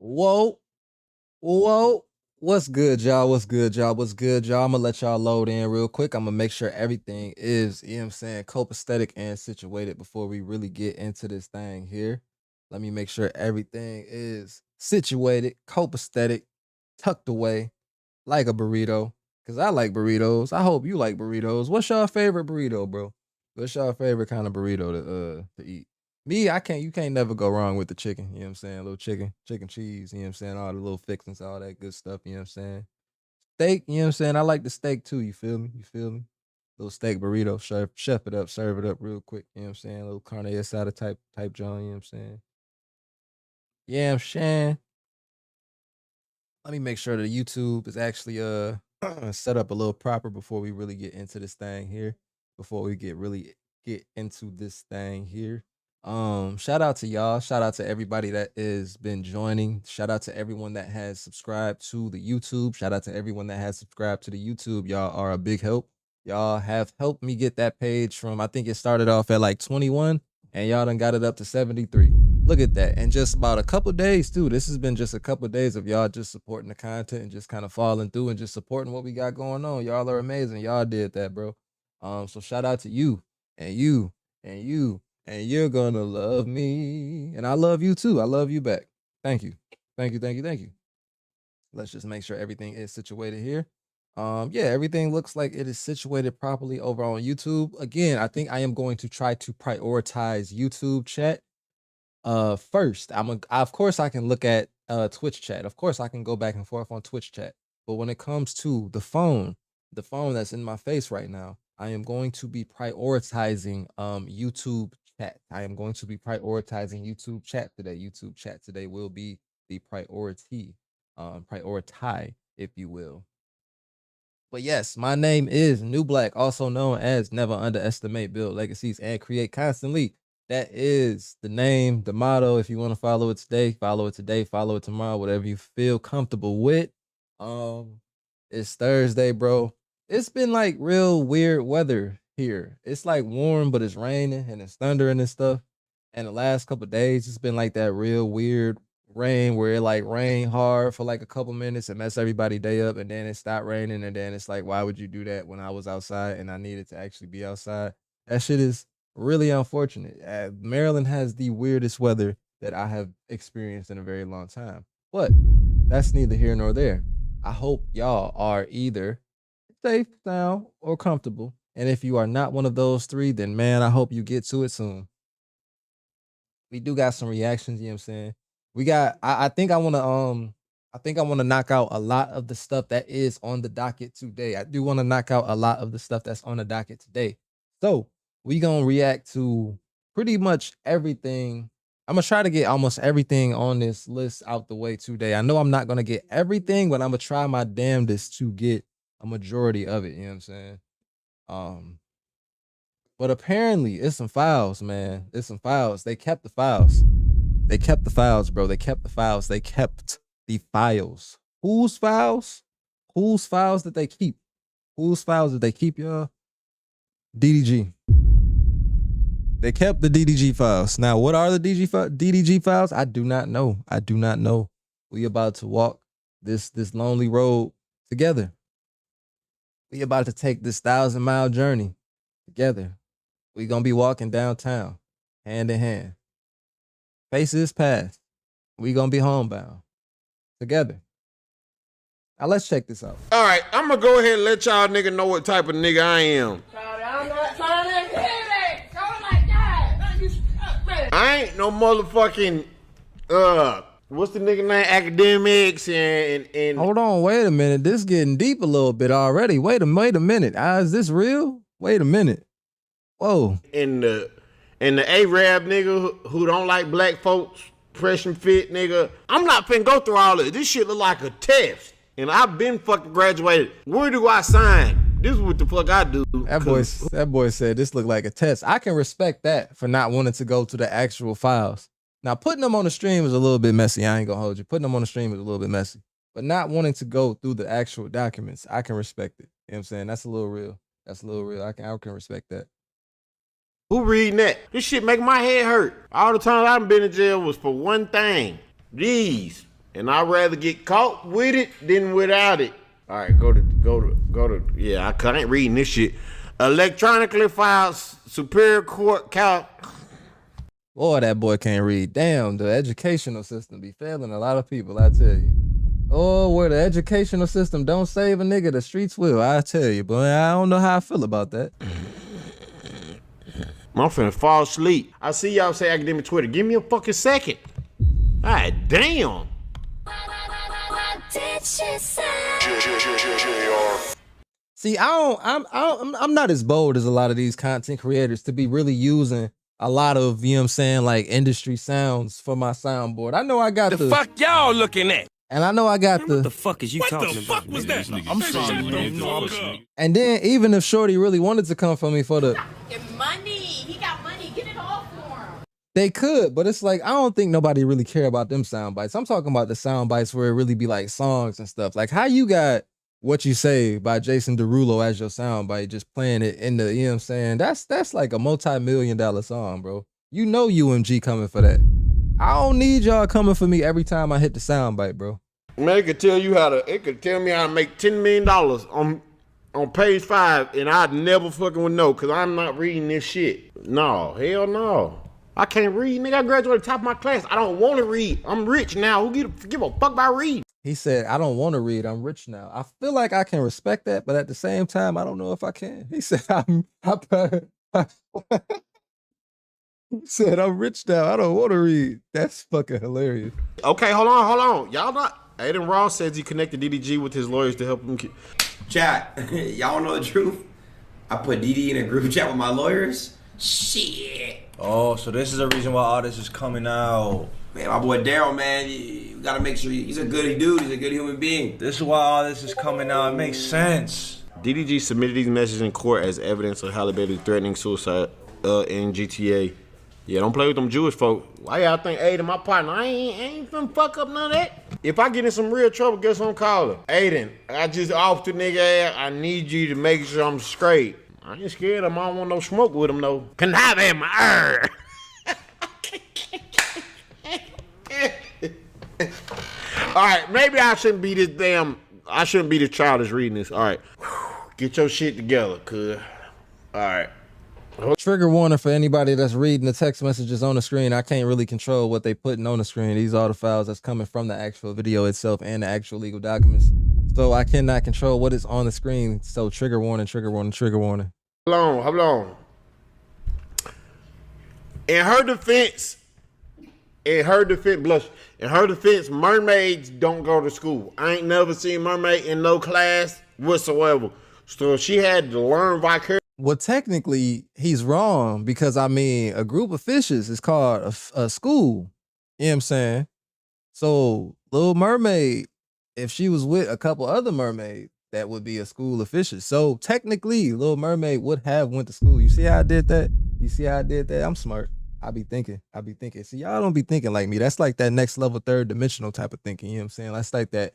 Whoa, whoa. What's good, y'all? What's good, y'all? What's good, y'all? I'm gonna let y'all load in real quick. I'm gonna make sure everything is, you know what I'm saying, copacetic and situated before we really get into this thing here. Let me make sure everything is situated, copacetic, tucked away like a burrito. Cause I like burritos. I hope you like burritos. What's your favorite burrito, bro? What's your favorite kind of burrito to eat? Me, I can't. You can't never go wrong with the chicken. You know what I'm saying? A little chicken cheese. You know what I'm saying? All the little fixings, all that good stuff. You know what I'm saying? Steak. You know what I'm saying? I like the steak too. You feel me? You feel me? Little steak burrito. Chef it up. Serve it up real quick. You know what I'm saying? A little carne asada type John. You know what I'm saying? Yeah, I'm saying. Let me make sure the YouTube is actually set up a little proper before we really get into this thing here. Before we get into this thing here. Shout out to y'all. Shout out to everybody that has been joining. Shout out to everyone that has subscribed to the YouTube. Shout out to everyone that has subscribed to the YouTube. Y'all are a big help. Y'all have helped me get that page from, I think it started off at like 21 and y'all done got it up to 73. Look at that. And just about a couple days too. This has been just a couple days of y'all just supporting the content and just kind of falling through and just supporting what we got going on. Y'all are amazing. Y'all did that, bro. So shout out to you and you and you and you're gonna love me. And I love you too. I love you back. Thank you. Thank you. Thank you. Thank you. Let's just make sure everything is situated here. Yeah, everything looks like it is situated properly over on YouTube. Again, I think I am going to try to prioritize YouTube chat first. Of course I can look at Twitch chat. Of course I can go back and forth on Twitch chat. But when it comes to the phone that's in my face right now, I am going to be prioritizing YouTube chat. I am going to be prioritizing YouTube chat today. YouTube chat today will be the priority, prioritize, if you will. But yes, my name is New Blacc, also known as Never Underestimate, Build Legacies, and Create Constantly. That is the name, the motto. If you want to follow it today, follow it tomorrow, whatever you feel comfortable with. It's Thursday, bro. It's been like real weird weather here. It's like warm, but it's raining and it's thundering and stuff. And the last couple of days, it's been like that real weird rain where it like rain hard for like a couple minutes and mess everybody day up, and then it stopped raining, and then it's like, why would you do that when I was outside and I needed to actually be outside? That shit is really unfortunate. Maryland has the weirdest weather that I have experienced in a very long time, but that's neither here nor there. I hope y'all are either safe, sound, or comfortable. And if you are not one of those three, then man, I hope you get to it soon. We do got some reactions, you know what I'm saying? We got I think I wanna knock out a lot of the stuff that is on the docket today. I do want to knock out a lot of the stuff that's on the docket today. So we gonna react to pretty much everything. I'm gonna try to get almost everything on this list out the way today. I know I'm not gonna get everything, but I'm gonna try my damnedest to get a majority of it. You know what I'm saying? But apparently it's some files, man. It's some files. They kept the files. They kept the files, bro. They kept the files. They kept the files. Whose files? Whose files did they keep? Whose files did they keep, y'all? DDG. They kept the DDG files. Now, what are the DDG files? I do not know. I do not know. We about to walk this lonely road together. We about to take this 1,000-mile journey together. We gonna be walking downtown, hand in hand. Faces past. We gonna be homebound together. Now let's check this out. All right, I'm gonna go ahead and let y'all nigga know what type of nigga I am. I'm not trying to hit it. Go like that. You stuck, man. I ain't no motherfucking what's the nigga name? Academics and Hold on, wait a minute. This getting deep a little bit already. Wait a minute. Is this real? Wait a minute. Whoa. and the Arab nigga who don't like black folks, fresh and fit nigga. I'm not finna go through all of it. This shit look like a test. And I've been fucking graduated. Where do I sign? This is what the fuck I do. That boy said this looked like a test. I can respect that for not wanting to go to the actual files. Now, putting them on the stream is a little bit messy. I ain't gonna hold you. Putting them on the stream is a little bit messy. But not wanting to go through the actual documents, I can respect it. You know what I'm saying? That's a little real. I can respect that. Who reading that? This shit make my head hurt. All the times I've been in jail was for one thing. These. And I'd rather get caught with it than without it. All right, go to. Yeah, I couldn't read this shit. Electronically filed Superior Court count. Boy, that boy can't read. Damn, the educational system be failing a lot of people, I tell you. Oh, where the educational system don't save a nigga, the streets will, I tell you. But I don't know how I feel about that. I'm finna fall asleep. I see y'all say academic Twitter. Give me a fucking second. God damn. See, I'm not as bold as a lot of these content creators to be really using a lot of, you know what I'm saying, like industry sounds for my soundboard. I know I got the fuck y'all looking at? And I know I got What the fuck is you talking about? What the fuck was that? I'm sorry. And then even if Shorty really wanted to come for me for the money, he got money. Get it all for him. they could, but it's like I don't think nobody really care about them sound bites. I'm talking about the sound bites where it really be like songs and stuff. Like how you got What You Say by Jason Derulo as your sound bite, just playing it in the, you know what I'm saying? That's like a multi-million-dollar song, bro. You know UMG coming for that. I don't need y'all coming for me every time I hit the sound bite, bro. Man, it could tell me how to make $10 million on page 5, and I'd never fucking would know, cause I'm not reading this shit. No, hell no. I can't read, nigga. I graduated top of my class. I don't want to read. I'm rich now. Who give a fuck about reading? He said, I don't want to read. I'm rich now. I feel like I can respect that, but at the same time, I don't know if I can. He said, he said, I'm rich now. I don't want to read. That's fucking hilarious. Okay, hold on. Y'all not. Aiden Ross says he connected DDG with his lawyers to help him. Chat, y'all know the truth? I put DD in a group chat with my lawyers. Shit. Oh, so this is the reason why all this is coming out. Man, my boy Daryl, man, you gotta make sure he's a good dude. He's a good human being. This is why all this is coming out. It makes sense. DDG submitted these messages in court as evidence of Halle Bailey threatening suicide in GTA. Yeah, don't play with them Jewish folk. Why y'all think Aiden my partner? I ain't finna fuck up none of that. If I get in some real trouble, guess who I'm calling? Aiden, I just off the nigga ass. I need you to make sure I'm straight. I ain't scared of him. I don't want no smoke with him, though. Can I have my All right, maybe I shouldn't be this childish reading this. All right, get your shit together, cuz. All right. Trigger warning for anybody that's reading the text messages on the screen. I can't really control what they putting on the screen. These are the files that's coming from the actual video itself and the actual legal documents. So I cannot control what is on the screen. So trigger warning, trigger warning, trigger warning. Hold on. In her defense, mermaids don't go to school. I ain't never seen mermaid in no class whatsoever. So she had to learn vicariously. Well, technically, he's wrong because, I mean, a group of fishes is called a school. You know what I'm saying? So, Little Mermaid, if she was with a couple other mermaids, that would be a school of fishes. So, technically, Little Mermaid would have went to school. You see how I did that? I'm smart. I be thinking. See, y'all don't be thinking like me. That's like that next level, third dimensional type of thinking. You know what I'm saying? That's like that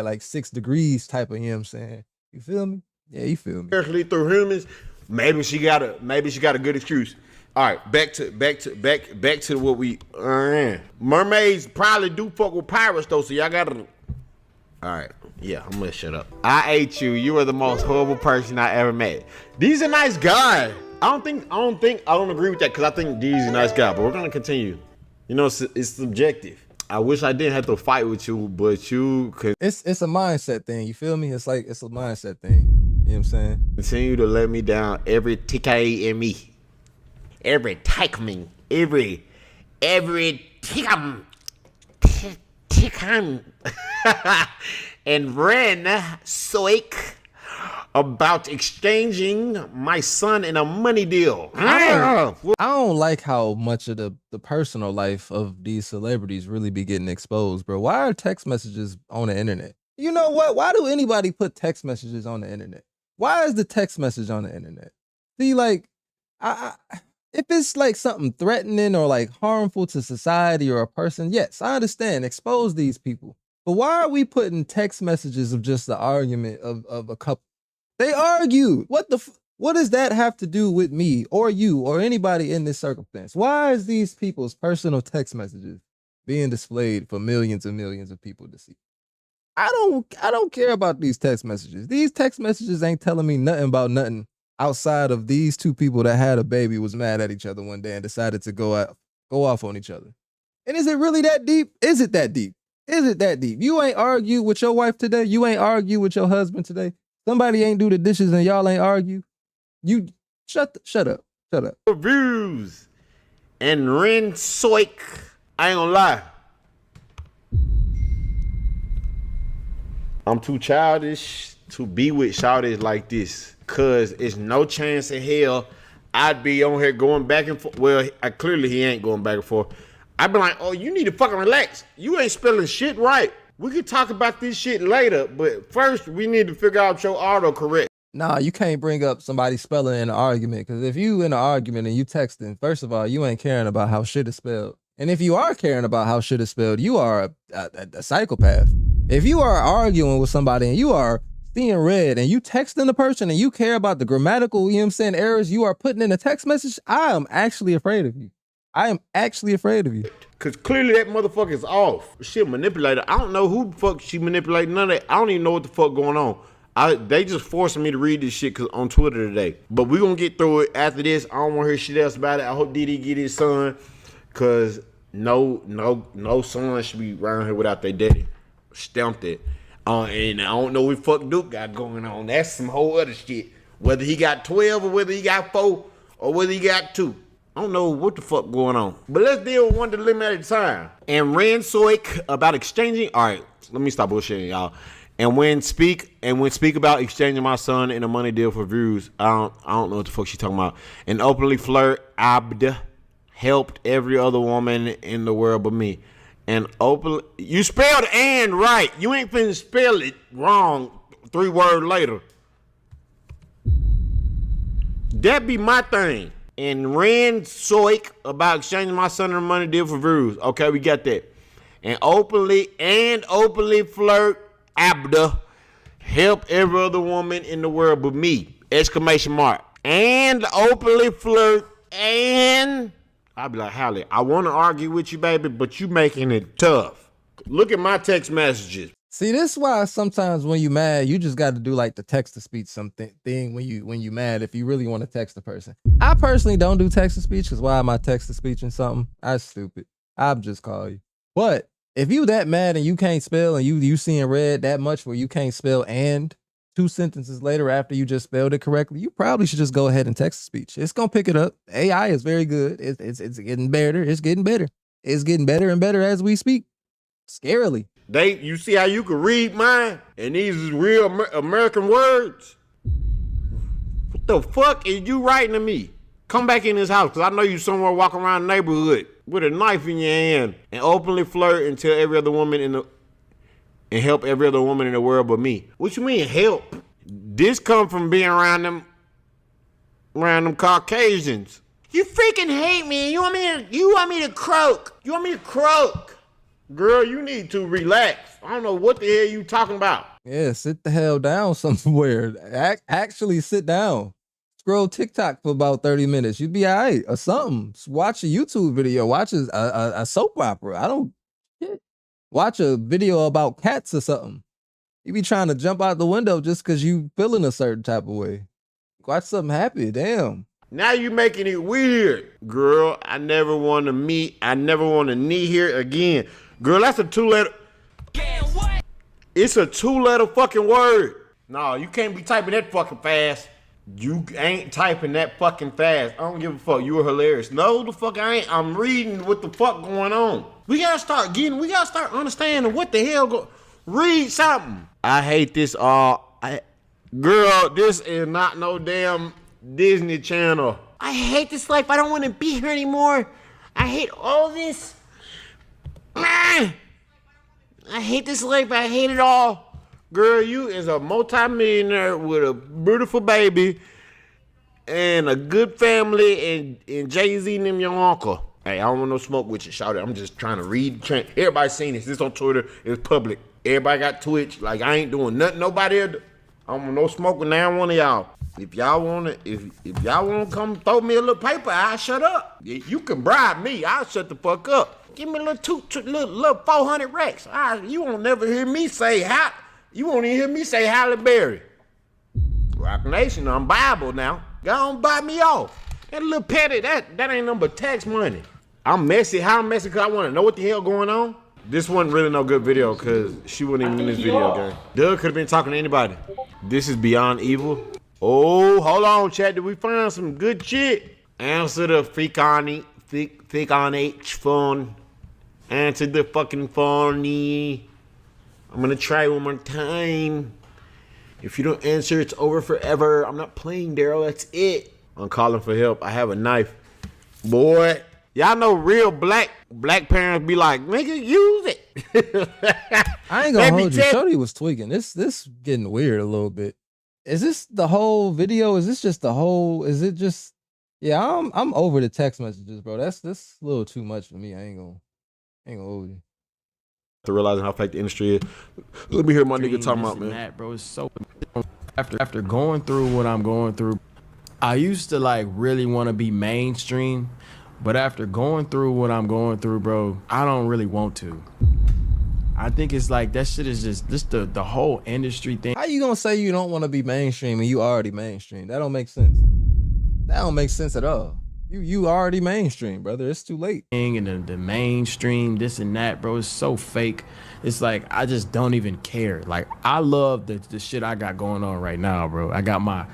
like 6 degrees type of, you know what I'm saying? You feel me? Yeah, you feel me. Especially through humans. Maybe she got a good excuse. All right, back to what we. Mermaids probably do fuck with pirates though, so y'all gotta. All right, yeah, I'm gonna shut up. I hate you. You are the most horrible person I ever met. D's a nice guy. I don't agree with that because I think D's a nice guy. But we're gonna continue. You know, it's subjective. I wish I didn't have to fight with you, but you could. It's a mindset thing. You feel me? It's a mindset thing. You know what I'm saying? Continue to let me down every TK in me. Every tikman. Every tikam. Tikam. And ran soik about exchanging my son in a money deal. I don't like how much of the personal life of these celebrities really be getting exposed, bro. Why are text messages on the internet? You know what? Why do anybody put text messages on the internet? Why is the text message on the internet? See, like, if it's like something threatening or like harmful to society or a person, yes, I understand. Expose these people. But why are we putting text messages of just the argument of a couple? They argued. What does that have to do with me or you or anybody in this circumstance? Why is these people's personal text messages being displayed for millions and millions of people to see. I don't care about these text messages. These text messages ain't telling me nothing about nothing outside of these two people that had a baby, was mad at each other one day and decided to go off on each other. And is it really that deep? Is it that deep? Is it that deep? You ain't argued with your wife today. You ain't argued with your husband today. Somebody ain't do the dishes and y'all ain't argue. You shut up. Reviews and Ren Soik. I ain't gonna lie. I'm too childish to be with shawties like this. Cause it's no chance in hell I'd be on here going back and forth. Well, clearly he ain't going back and forth. I'd be like, oh, you need to fucking relax. You ain't spelling shit right. We could talk about this shit later, but first we need to figure out your autocorrect. Nah, you can't bring up somebody spelling in an argument, because if you in an argument and you texting, first of all, you ain't caring about how shit is spelled. And if you are caring about how shit is spelled, you are a psychopath. If you are arguing with somebody and you are seeing red and you texting the person and you care about the grammatical, you know what I'm saying, errors you are putting in a text message, I am actually afraid of you. I am actually afraid of you. Cause clearly that motherfucker is off. She a manipulator. I don't know who the fuck she manipulating, none of that. I don't even know what the fuck going on. They just forcing me to read this shit on Twitter today. But we gonna get through it after this. I don't want to hear shit else about it. I hope Diddy get his son. Cause no son should be around here without their daddy. Stamped it. And I don't know what fuck Duke got going on. That's some whole other shit. Whether he got 12 or whether he got 4 or whether he got 2. I don't know what the fuck going on. But let's deal with one dilemma at a time. And Ren Soik about exchanging. All right, let me stop bullshitting, y'all. And when speak about exchanging my son in a money deal for views, I don't know what the fuck she talking about. And openly flirt, Abd helped every other woman in the world but me. And openly, you spelled and right. You ain't finna spell it wrong 3 words later. That be my thing. And Ren Soik about exchanging my son in a money deal for views. Okay, we got that. And openly flirt, Abda, help every other woman in the world but me! Exclamation mark. And openly flirt, and I'll be like, Hallie, I want to argue with you, baby, but you making it tough. Look at my text messages. See, this is why sometimes when you mad, you just got to do like the text-to-speech thing when you mad if you really want to text the person. I personally don't do text-to-speech, because why am I text-to-speech and something? That's stupid. I'll just call you. But if you that mad and you can't spell and you seeing red that much where you can't spell and 2 sentences later after you just spelled it correctly, you probably should just go ahead and text-to-speech. It's going to pick it up. AI is very good. It's getting better. It's getting better. It's getting better and better as we speak. Scarily. You see how you can read mine? And these is real American words? What the fuck is you writing to me? Come back in this house, because I know you somewhere walking around the neighborhood with a knife in your hand and openly flirt and tell every other woman and help every other woman in the world but me. What you mean help? This come from being around them Caucasians. You freaking hate me. You want me to croak. You want me to croak. Girl, you need to relax. I don't know what the hell you talking about. Yeah, sit the hell down somewhere. Actually sit down. Scroll TikTok for about 30 minutes. You'd be all right or something. Watch a YouTube video. Watch a soap opera. Watch a video about cats or something. You be trying to jump out the window just because you feeling a certain type of way. Watch something happy. Damn. Now you making it weird. Girl, I never want to knee here again. Girl, that's a 2-letter. It's a 2-letter fucking word. No, you can't be typing that fucking fast. You ain't typing that fucking fast. I don't give a fuck. You were hilarious. No, the fuck I ain't. I'm reading what the fuck going on. We gotta start understanding what the hell read something. I hate this girl, this is not no damn Disney Channel. I hate this life. I don't want to be here anymore. I hate all this. I hate this life. I hate it all. Girl, you is a multimillionaire with a beautiful baby and a good family and Jay-Z and them your uncle. Hey, I don't want no smoke with you, shout it. I'm just trying to read. Everybody seen this. This on Twitter. It's public. Everybody got Twitch. Like, I ain't doing nothing. Nobody else. I don't want no smoke with now one of y'all. If y'all wanna come throw me a little paper, I'll shut up. You can bribe me. I'll shut the fuck up. Give me a little 400 racks. You won't never hear me say you won't even hear me say Halle Berry. Rock Nation, I'm Bible now. Go on, buy me off. That little petty, that ain't nothing but tax money. I'm messy. How I'm messy? Because I want to know what the hell going on. This wasn't really no good video because she wasn't even in this video game. Doug could have been talking to anybody. This is Beyond Evil. Oh, hold on, chat. Did we find some good shit? Answer the thick on H phone. Answer the fucking phone. I'm gonna try one more time. If you don't answer, it's over forever. I'm not playing, Daryl. That's it. I'm calling for help. I have a knife. Boy, y'all know real black parents be like, nigga, use it. I ain't gonna hold you. Shorty was tweaking. This getting weird a little bit. Is this the whole video? Is this just the whole? Is it just? Yeah, I'm over the text messages, bro. That's a little too much for me. I ain't gonna hold you. To realizing how fake the industry is. Let me hear my nigga talking about, man. That, bro, it's so after going through what I'm going through, I used to like really want to be mainstream, but after going through what I'm going through, bro, I don't really want to. I think it's like that shit is just the whole industry thing. How you gonna say you don't want to be mainstream and you already mainstream? That don't make sense. That don't make sense at all. You already mainstream, brother. It's too late. And the mainstream, this and that, bro, it's so fake. It's like, I just don't even care. Like, I love the shit I got going on right now, bro. I got my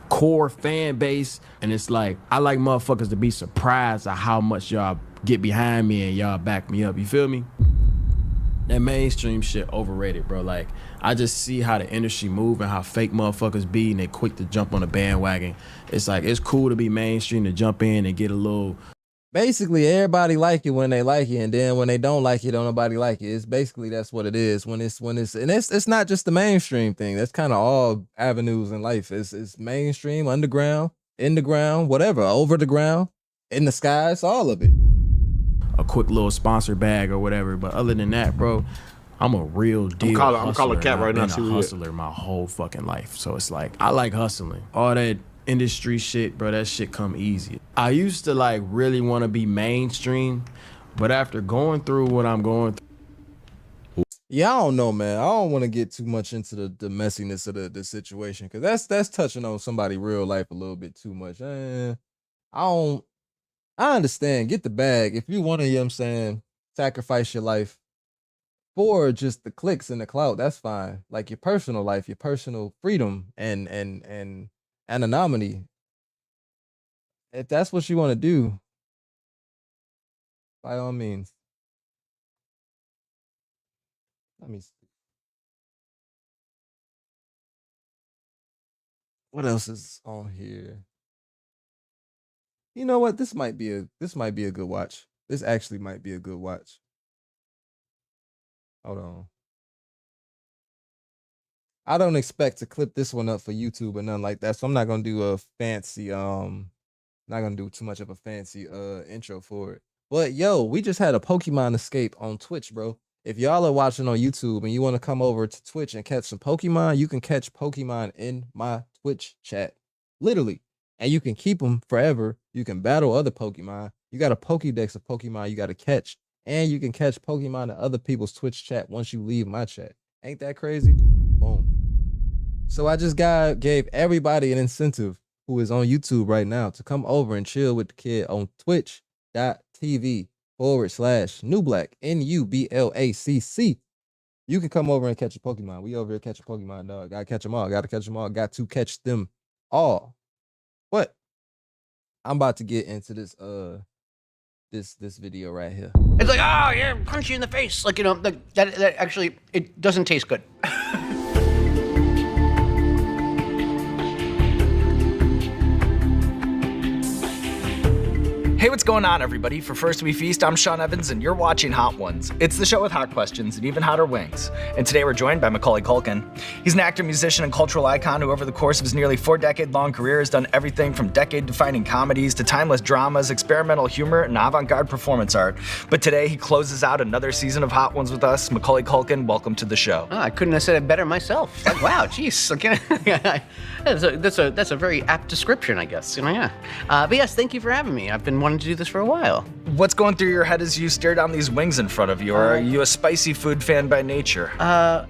core fan base, and it's like, I like motherfuckers to be surprised at how much y'all get behind me and y'all back me up. You feel me? That mainstream shit overrated, bro. Like, I just see how the industry move and how fake motherfuckers be, and they quick to jump on the bandwagon. It's like, it's cool to be mainstream, to jump in and get a little. Basically, everybody like it when they like it, and then when they don't like it, don't nobody like it. It's basically that's what it is. When it's not just the mainstream thing. That's kind of all avenues in life. It's mainstream, underground, in the ground, whatever, over the ground, in the sky. It's all of it. A quick little sponsor bag or whatever, but other than that, bro, I'm a real deal. I'm calling Cat right now. I've been a hustler my whole fucking life, so it's like I like hustling. All that industry shit, bro, that shit come easy. I used to like really want to be mainstream, but after going through what I'm going through, yeah, I don't know, man. I don't want to get too much into the messiness of the situation, because that's touching on somebody real life a little bit too much. I understand. Get the bag. If you want to, you know what I'm saying, sacrifice your life for just the clicks and the clout, that's fine. Like your personal life, your personal freedom and anonymity. If that's what you want to do, by all means. Let me see. What else is on here? You know what? This might be a good watch. This actually might be a good watch. Hold on. I don't expect to clip this one up for YouTube or nothing like that, so I'm not gonna do a fancy not gonna do too much of a fancy intro for it. But yo, we just had a Pokemon escape on Twitch, bro. If y'all are watching on YouTube and you want to come over to Twitch and catch some Pokemon, you can catch Pokemon in my Twitch chat. Literally. And you can keep them forever. You can battle other Pokemon. You got a Pokédex of Pokemon you got to catch. And you can catch Pokemon in other people's Twitch chat once you leave my chat. Ain't that crazy? Boom. So I just gave everybody an incentive who is on YouTube right now to come over and chill with the kid on twitch.tv/Nublacc, NUBLACC. You can come over and catch a Pokemon. We over here catch a Pokemon, dog. Gotta catch them all. Gotta catch them all. Got to catch them all. But I'm about to get into this this video right here. It's like, oh yeah, punch you in the face. Like, you know, that actually, it doesn't taste good. Hey, what's going on, everybody? For First We Feast, I'm Sean Evans, and you're watching Hot Ones. It's the show with hot questions and even hotter wings. And today we're joined by Macaulay Culkin. He's an actor, musician, and cultural icon who over the course of his nearly 4-decade-long career has done everything from decade-defining comedies to timeless dramas, experimental humor, and avant-garde performance art. But today he closes out another season of Hot Ones with us. Macaulay Culkin, welcome to the show. Oh, I couldn't have said it better myself. Like, wow, geez. That's a very apt description, I guess. You know, yeah. But yes, thank you for having me. I've been wanted to do this for a while. What's going through your head as you stare down these wings in front of you? Or are you a spicy food fan by nature?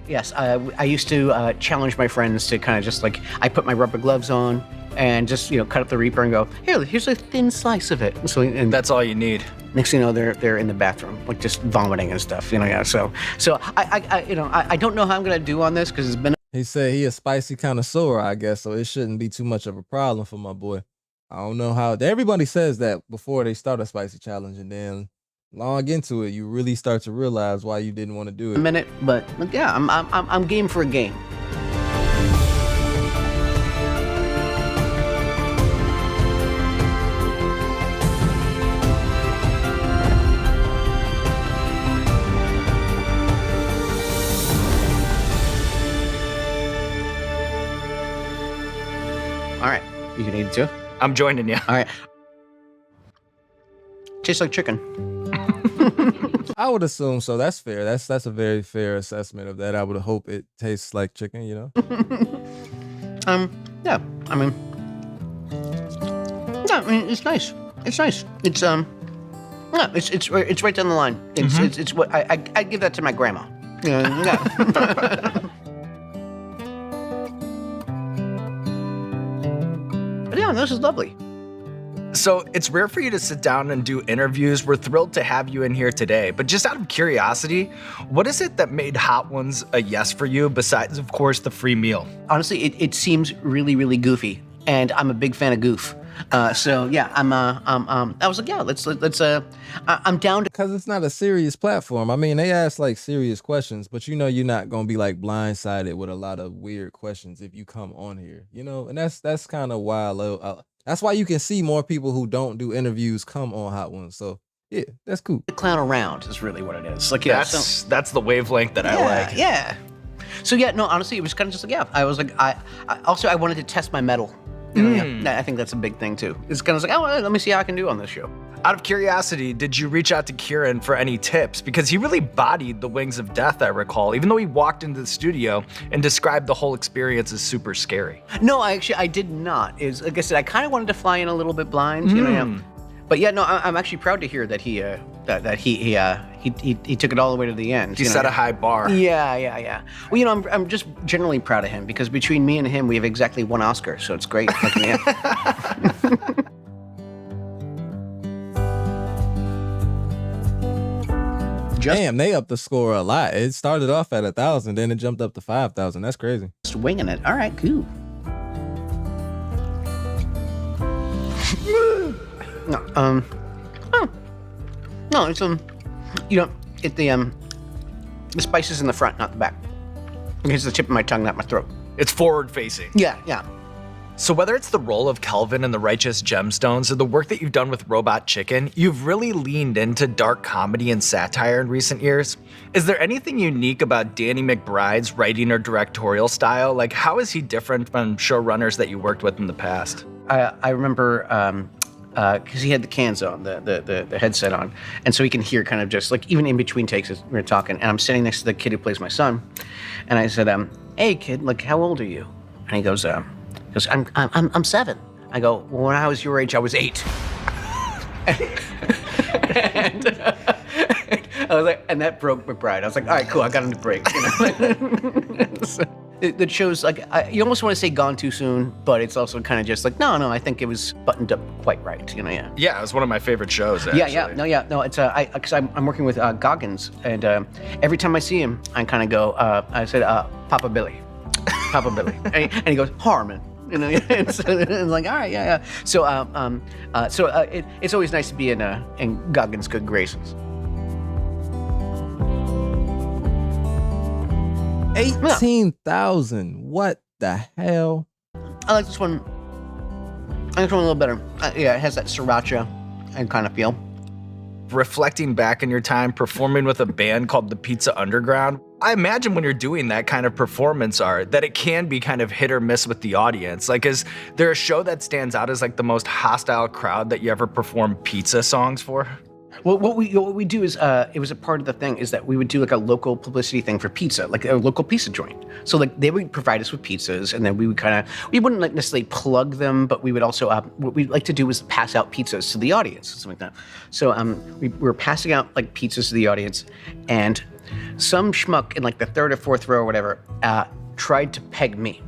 Yes. I used to challenge my friends to kind of just like, I put my rubber gloves on and just, cut up the Reaper and go, here's a thin slice of it. And that's all you need. Next thing you know, they're in the bathroom, like just vomiting and stuff, yeah. So I don't know how I'm gonna do on this because it's been. He said he a spicy connoisseur, I guess, so it shouldn't be too much of a problem for my boy. I don't know how. Everybody says that before they start a spicy challenge, and then long into it, you really start to realize why you didn't want to do it. A minute, but yeah, I'm game for a game. All right, you can eat it too? I'm joining you. All right. Tastes like chicken. I would assume so. That's fair. That's a very fair assessment of that. I would hope it tastes like chicken, Yeah. I mean, it's nice. It's nice. It's yeah, it's right down the line. It's what I'd give that to my grandma. Yeah. But yeah, this is lovely. So it's rare for you to sit down and do interviews. We're thrilled to have you in here today. But just out of curiosity, what is it that made Hot Ones a yes for you besides, of course, the free meal? Honestly, it seems really, really goofy, and I'm a big fan of goof. So yeah, I was like, yeah, let's I'm down to. Because it's not a serious platform. I mean, they ask like serious questions, but you're not gonna be like blindsided with a lot of weird questions if you come on here, and that's kind of why that's why you can see more people who don't do interviews come on Hot Ones. So yeah, that's cool. The clown around is really what it is. Like, yeah, that's the wavelength that I like. Yeah. So yeah, no, honestly, it was kind of just like, yeah, I was like, I wanted to test my mettle. I think that's a big thing too. It's kind of like, oh, let me see how I can do on this show. Out of curiosity, did you reach out to Kieran for any tips? Because he really bodied the Wings of Death, I recall, even though he walked into the studio and described the whole experience as super scary. No, I did not. Is like I said, I kind of wanted to fly in a little bit blind, But yeah, no, I'm actually proud to hear that he took it all the way to the end. He set a high bar. Yeah. Well, I'm just generally proud of him because between me and him, we have exactly one Oscar, so it's great. Damn, they upped the score a lot. It started off at 1,000, then it jumped up to 5,000. That's crazy. Just winging it. All right, cool. No, it's the spice is in the front, not the back. It's the tip of my tongue, not my throat. It's forward facing. Yeah. So whether it's the role of Kelvin in The Righteous Gemstones or the work that you've done with Robot Chicken, you've really leaned into dark comedy and satire in recent years. Is there anything unique about Danny McBride's writing or directorial style? Like, how is he different from showrunners that you worked with in the past? I remember because he had the cans on, the headset on, and so he can hear kind of just like even in between takes as we were talking. And I'm sitting next to the kid who plays my son, and I said, "Hey kid, like how old are you?" And he goes, I'm 7. I go, well, when I was your age, I was 8. and I was like, and that broke McBride. I was like, all right, cool, I got him to break. So, it shows like you almost want to say gone too soon, but it's also kind of just like no, I think it was buttoned up quite right, Yeah, it was one of my favorite shows. Actually. No, it's because I'm working with Goggins, and every time I see him, I kind of go, I said, Papa Billy, and he goes Harmon. And so it's like, all right, yeah. So, it's always nice to be in Goggins' good graces. 18,000. What the hell? I like this one. I like this one a little better. Yeah, it has that sriracha and kind of feel. Reflecting back on your time performing with a band called the Pizza Underground, I imagine when you're doing that kind of performance art that it can be kind of hit or miss with the audience. Like, is there a show that stands out as like the most hostile crowd that you ever performed pizza songs for? Well, what we do is it was a part of the thing is that we would do like a local publicity thing for pizza, like a local pizza joint. So like they would provide us with pizzas, and then we would we wouldn't like necessarily plug them, but we would also what we'd like to do was pass out pizzas to the audience, something like that. So we were passing out like pizzas to the audience, and some schmuck in like the third or fourth row or whatever tried to peg me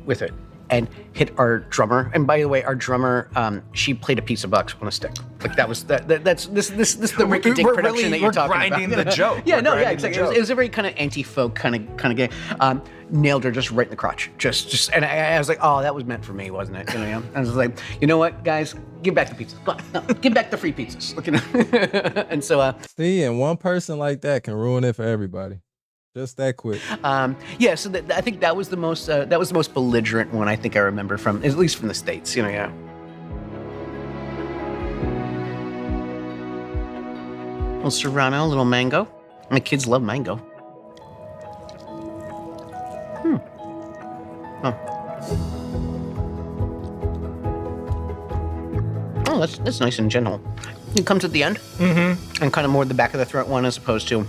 with it. And hit our drummer. And by the way, our drummer, she played a pizza box on a stick. Like that's the Ricky Dick production that you're talking about. We're grinding the joke. Yeah, no, yeah, exactly. It was a very kind of anti-folk kind of game. Nailed her just right in the crotch. And I was like, oh, that was meant for me, wasn't it? You know, I was like, you know what, guys, give back the pizzas. No, give back the free pizzas. Look, you know. And so, see, and one person like that can ruin it for everybody. Just that quick. Yeah, so I think that was the most belligerent one I think I remember from, at least from the States, you know, yeah. Little Serrano, a little mango. My kids love mango. Oh, that's nice and gentle. It comes at the end, and kind of more the back of the throat one as opposed to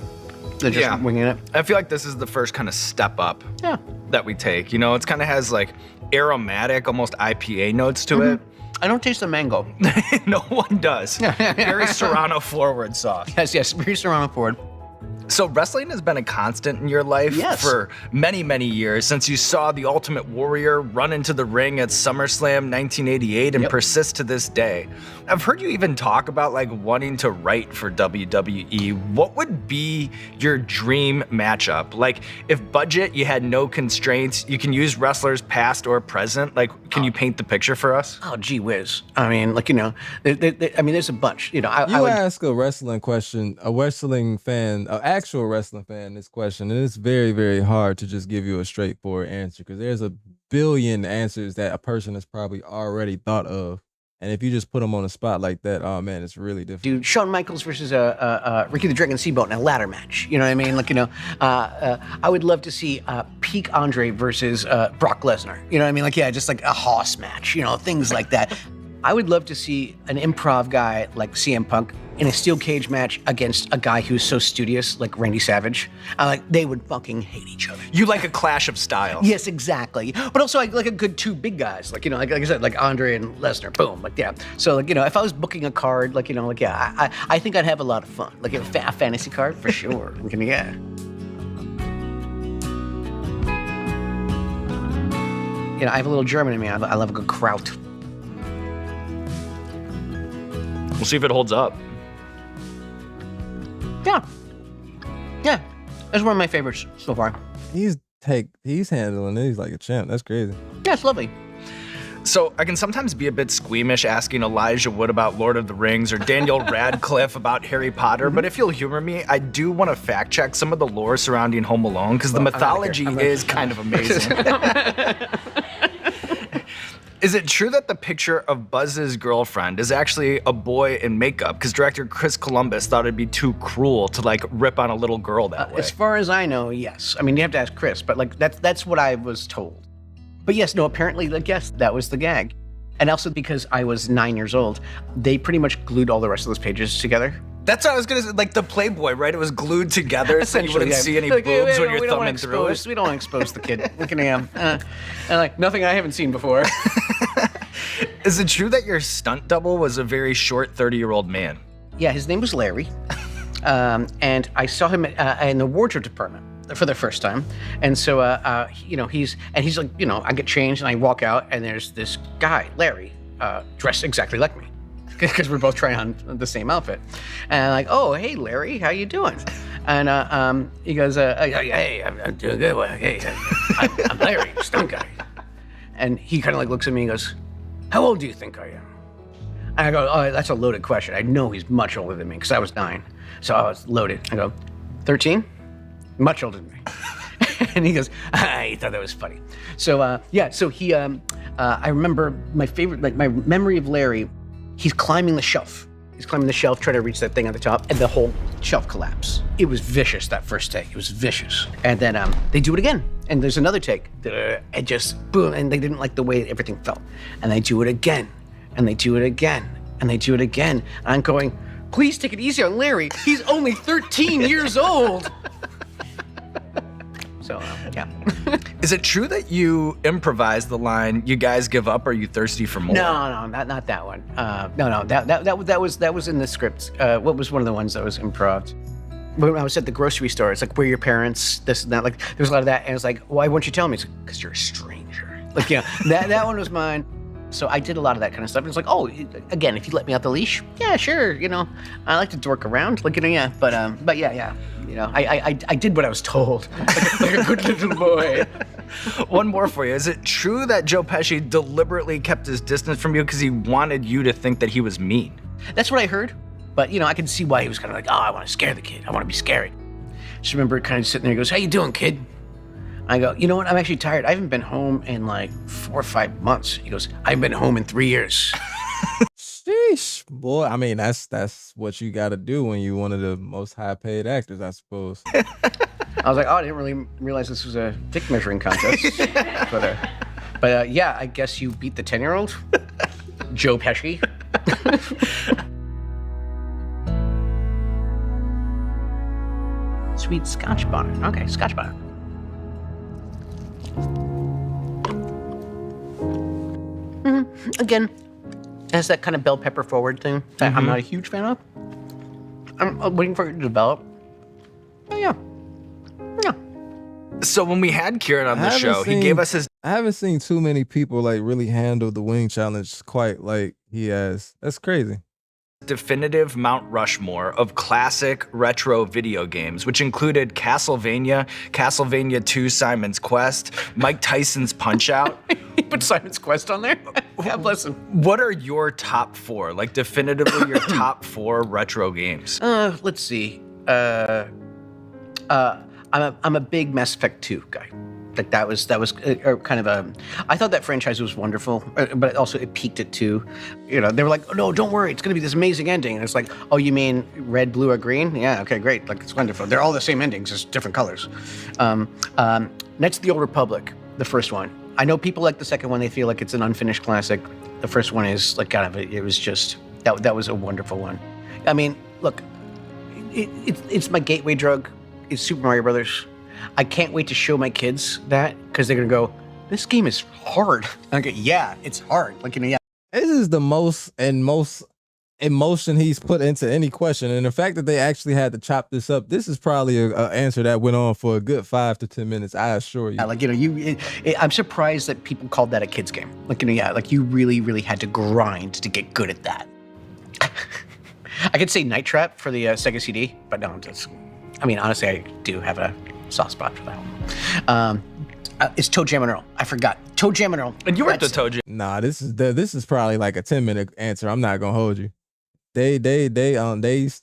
just winging it. I feel like this is the first kind of step up Yeah. that we take. You know, it's kind of has like aromatic, almost IPA notes to it. I don't taste the mango. No one does. Very Serrano forward sauce. Yes, very Serrano forward. So wrestling has been a constant in your life for many, many years, since you saw the Ultimate Warrior run into the ring at SummerSlam 1988 and persist to this day. I've heard you even talk about like wanting to write for WWE. What would be your dream matchup? Like if budget, you had no constraints, you can use wrestlers past or present. Like, can you paint the picture for us? Oh, gee whiz. I mean, like, you know, there's a bunch. You know, I would ask a wrestling question, a wrestling fan, actual wrestling fan this question, and it's very, very hard to just give you a straightforward answer because there's a billion answers that a person has probably already thought of. And if you just put them on a spot like that, oh man, it's really difficult. Dude, Shawn Michaels versus Ricky the Dragon Steamboat in a ladder match. You know what I mean? Like, you know, I would love to see peak Andre versus Brock Lesnar. You know what I mean? Like, yeah, just like a hoss match, you know, things like that. I would love to see an improv guy like CM Punk in a steel cage match against a guy who's so studious like Randy Savage. Like, they would fucking hate each other. You like a clash of styles. Yes, exactly. But also like a good two big guys, like, you know, like I said, like Andre and Lesnar. Boom, like, yeah. So, like, you know, if I was booking a card, like, you know, like, yeah, I think I'd have a lot of fun. Like a fantasy card for sure. Like, yeah. You know, I have a little German in me. I love a good kraut. We'll see if it holds up. Yeah. That's one of my favorites so far. He's handling it. He's like a champ. That's crazy. Yeah, it's lovely. So I can sometimes be a bit squeamish asking Elijah Wood about Lord of the Rings or Daniel Radcliffe about Harry Potter, but if you'll humor me, I do want to fact check some of the lore surrounding Home Alone because the mythology is kind of amazing. Is it true that the picture of Buzz's girlfriend is actually a boy in makeup? Because director Chris Columbus thought it'd be too cruel to like rip on a little girl that way. As far as I know, yes. I mean, you have to ask Chris, but like that's what I was told. But yes, no, apparently, like, yes, that was the gag. And also because I was 9 years old, they pretty much glued all the rest of those pages together. That's what I was gonna say, like the Playboy, right? It was glued together so you wouldn't see any boobs when you're thumbing through it. We don't want to expose the kid. Look at him. And like, nothing I haven't seen before. Is it true that your stunt double was a very short 30-year-old man? Yeah, his name was Larry. And I saw him in the wardrobe department for the first time. And so, you know, he's like, you know, I get changed and I walk out and there's this guy, Larry, dressed exactly like me. Because we're both trying on the same outfit. And I'm like, oh, hey, Larry, how you doing? And he goes, hey, I'm doing good. Well, hey, I'm Larry, stunt guy. And he kind of like looks at me and goes, how old do you think I am? And I go, oh, that's a loaded question. I know he's much older than me because I was 9. So I was loaded. I go, 13? Much older than me. And he goes, he thought that was funny. So, yeah, so he, I remember my favorite, like my memory of Larry, he's climbing the shelf. He's climbing the shelf, trying to reach that thing at the top, and the whole shelf collapsed. It was vicious, that first take. It was vicious. And then they do it again. And there's another take. It just, boom, and they didn't like the way everything felt. And they do it again. And they do it again. And they do it again. And I'm going, Please take it easy on Larry. He's only 13 years old. So, yeah. Is it true that you improvised the line, "You guys give up, or are you thirsty for more"? No, not that one. No, that was in the script. What was one of the ones that was improv? When I was at the grocery store, it's like, where are your parents? This and that. Like, there's a lot of that. And it's like, why won't you tell me? It's like, because you're a stranger. Like, yeah, that one was mine. So I did a lot of that kind of stuff. And it's like, oh, again, if you let me out the leash, yeah, sure. You know, I like to dork around. Like, you know, yeah. But yeah. You know, I did what I was told. Like a good little boy. One more for you. Is it true that Joe Pesci deliberately kept his distance from you because he wanted you to think that he was mean? That's what I heard. But, you know, I can see why he was kind of like, oh, I want to scare the kid. I want to be scary. Just remember kind of sitting there, he goes, how you doing, kid? I go, you know what? I'm actually tired. I haven't been home in like 4 or 5 months. He goes, I haven't been home in 3 years. Sheesh, boy. I mean, that's what you got to do when you're one of the most high-paid actors, I suppose. I was like, oh, I didn't really realize this was a dick measuring contest. But yeah, I guess you beat the 10-year-old, Joe Pesci. Sweet Scotch bonnet. Okay, Scotch bonnet. Again, it has that kind of bell pepper forward thing that I'm not a huge fan of. I'm waiting for it to develop. Oh, yeah. So when we had Kieran on the show, he gave us his... I haven't seen too many people like really handle the wing challenge quite like he has. That's crazy. Definitive Mount Rushmore of classic retro video games, which included Castlevania, Castlevania 2 Simon's Quest, Mike Tyson's Punch-Out. He put Simon's Quest on there? God bless him. What are your top 4? Like, definitively your top 4 retro games? Let's see. I'm a big Mass Effect 2 guy. Like that was kind of a. I thought that franchise was wonderful, but also it peaked at 2. You know, they were like, oh, no, don't worry, it's gonna be this amazing ending. And it's like, oh, you mean red, blue, or green? Yeah, okay, great. Like it's wonderful. They're all the same endings, just different colors. Knights of the Old Republic, the first one. I know people like the second one. They feel like it's an unfinished classic. The first one is like kind of it was just that was a wonderful one. I mean, look, it's my gateway drug. It's Super Mario Brothers. I can't wait to show my kids that because they're gonna go, this game is hard. And I go, yeah, it's hard. Like, you know, yeah. This is the most emotion he's put into any question. And the fact that they actually had to chop this up, this is probably an answer that went on for a good 5 to 10 minutes, I assure you. Like, you know, I'm surprised that people called that a kid's game. Like, you know, yeah, like you really, really had to grind to get good at that. I could say Night Trap for the Sega CD, but no, I mean, honestly, I do have a soft spot for that one. It's Toe Jam and Earl. I forgot. Toe Jam and Earl. And you were the Toe Jam. Nah, this is probably like a 10-minute answer. I'm not gonna hold you. They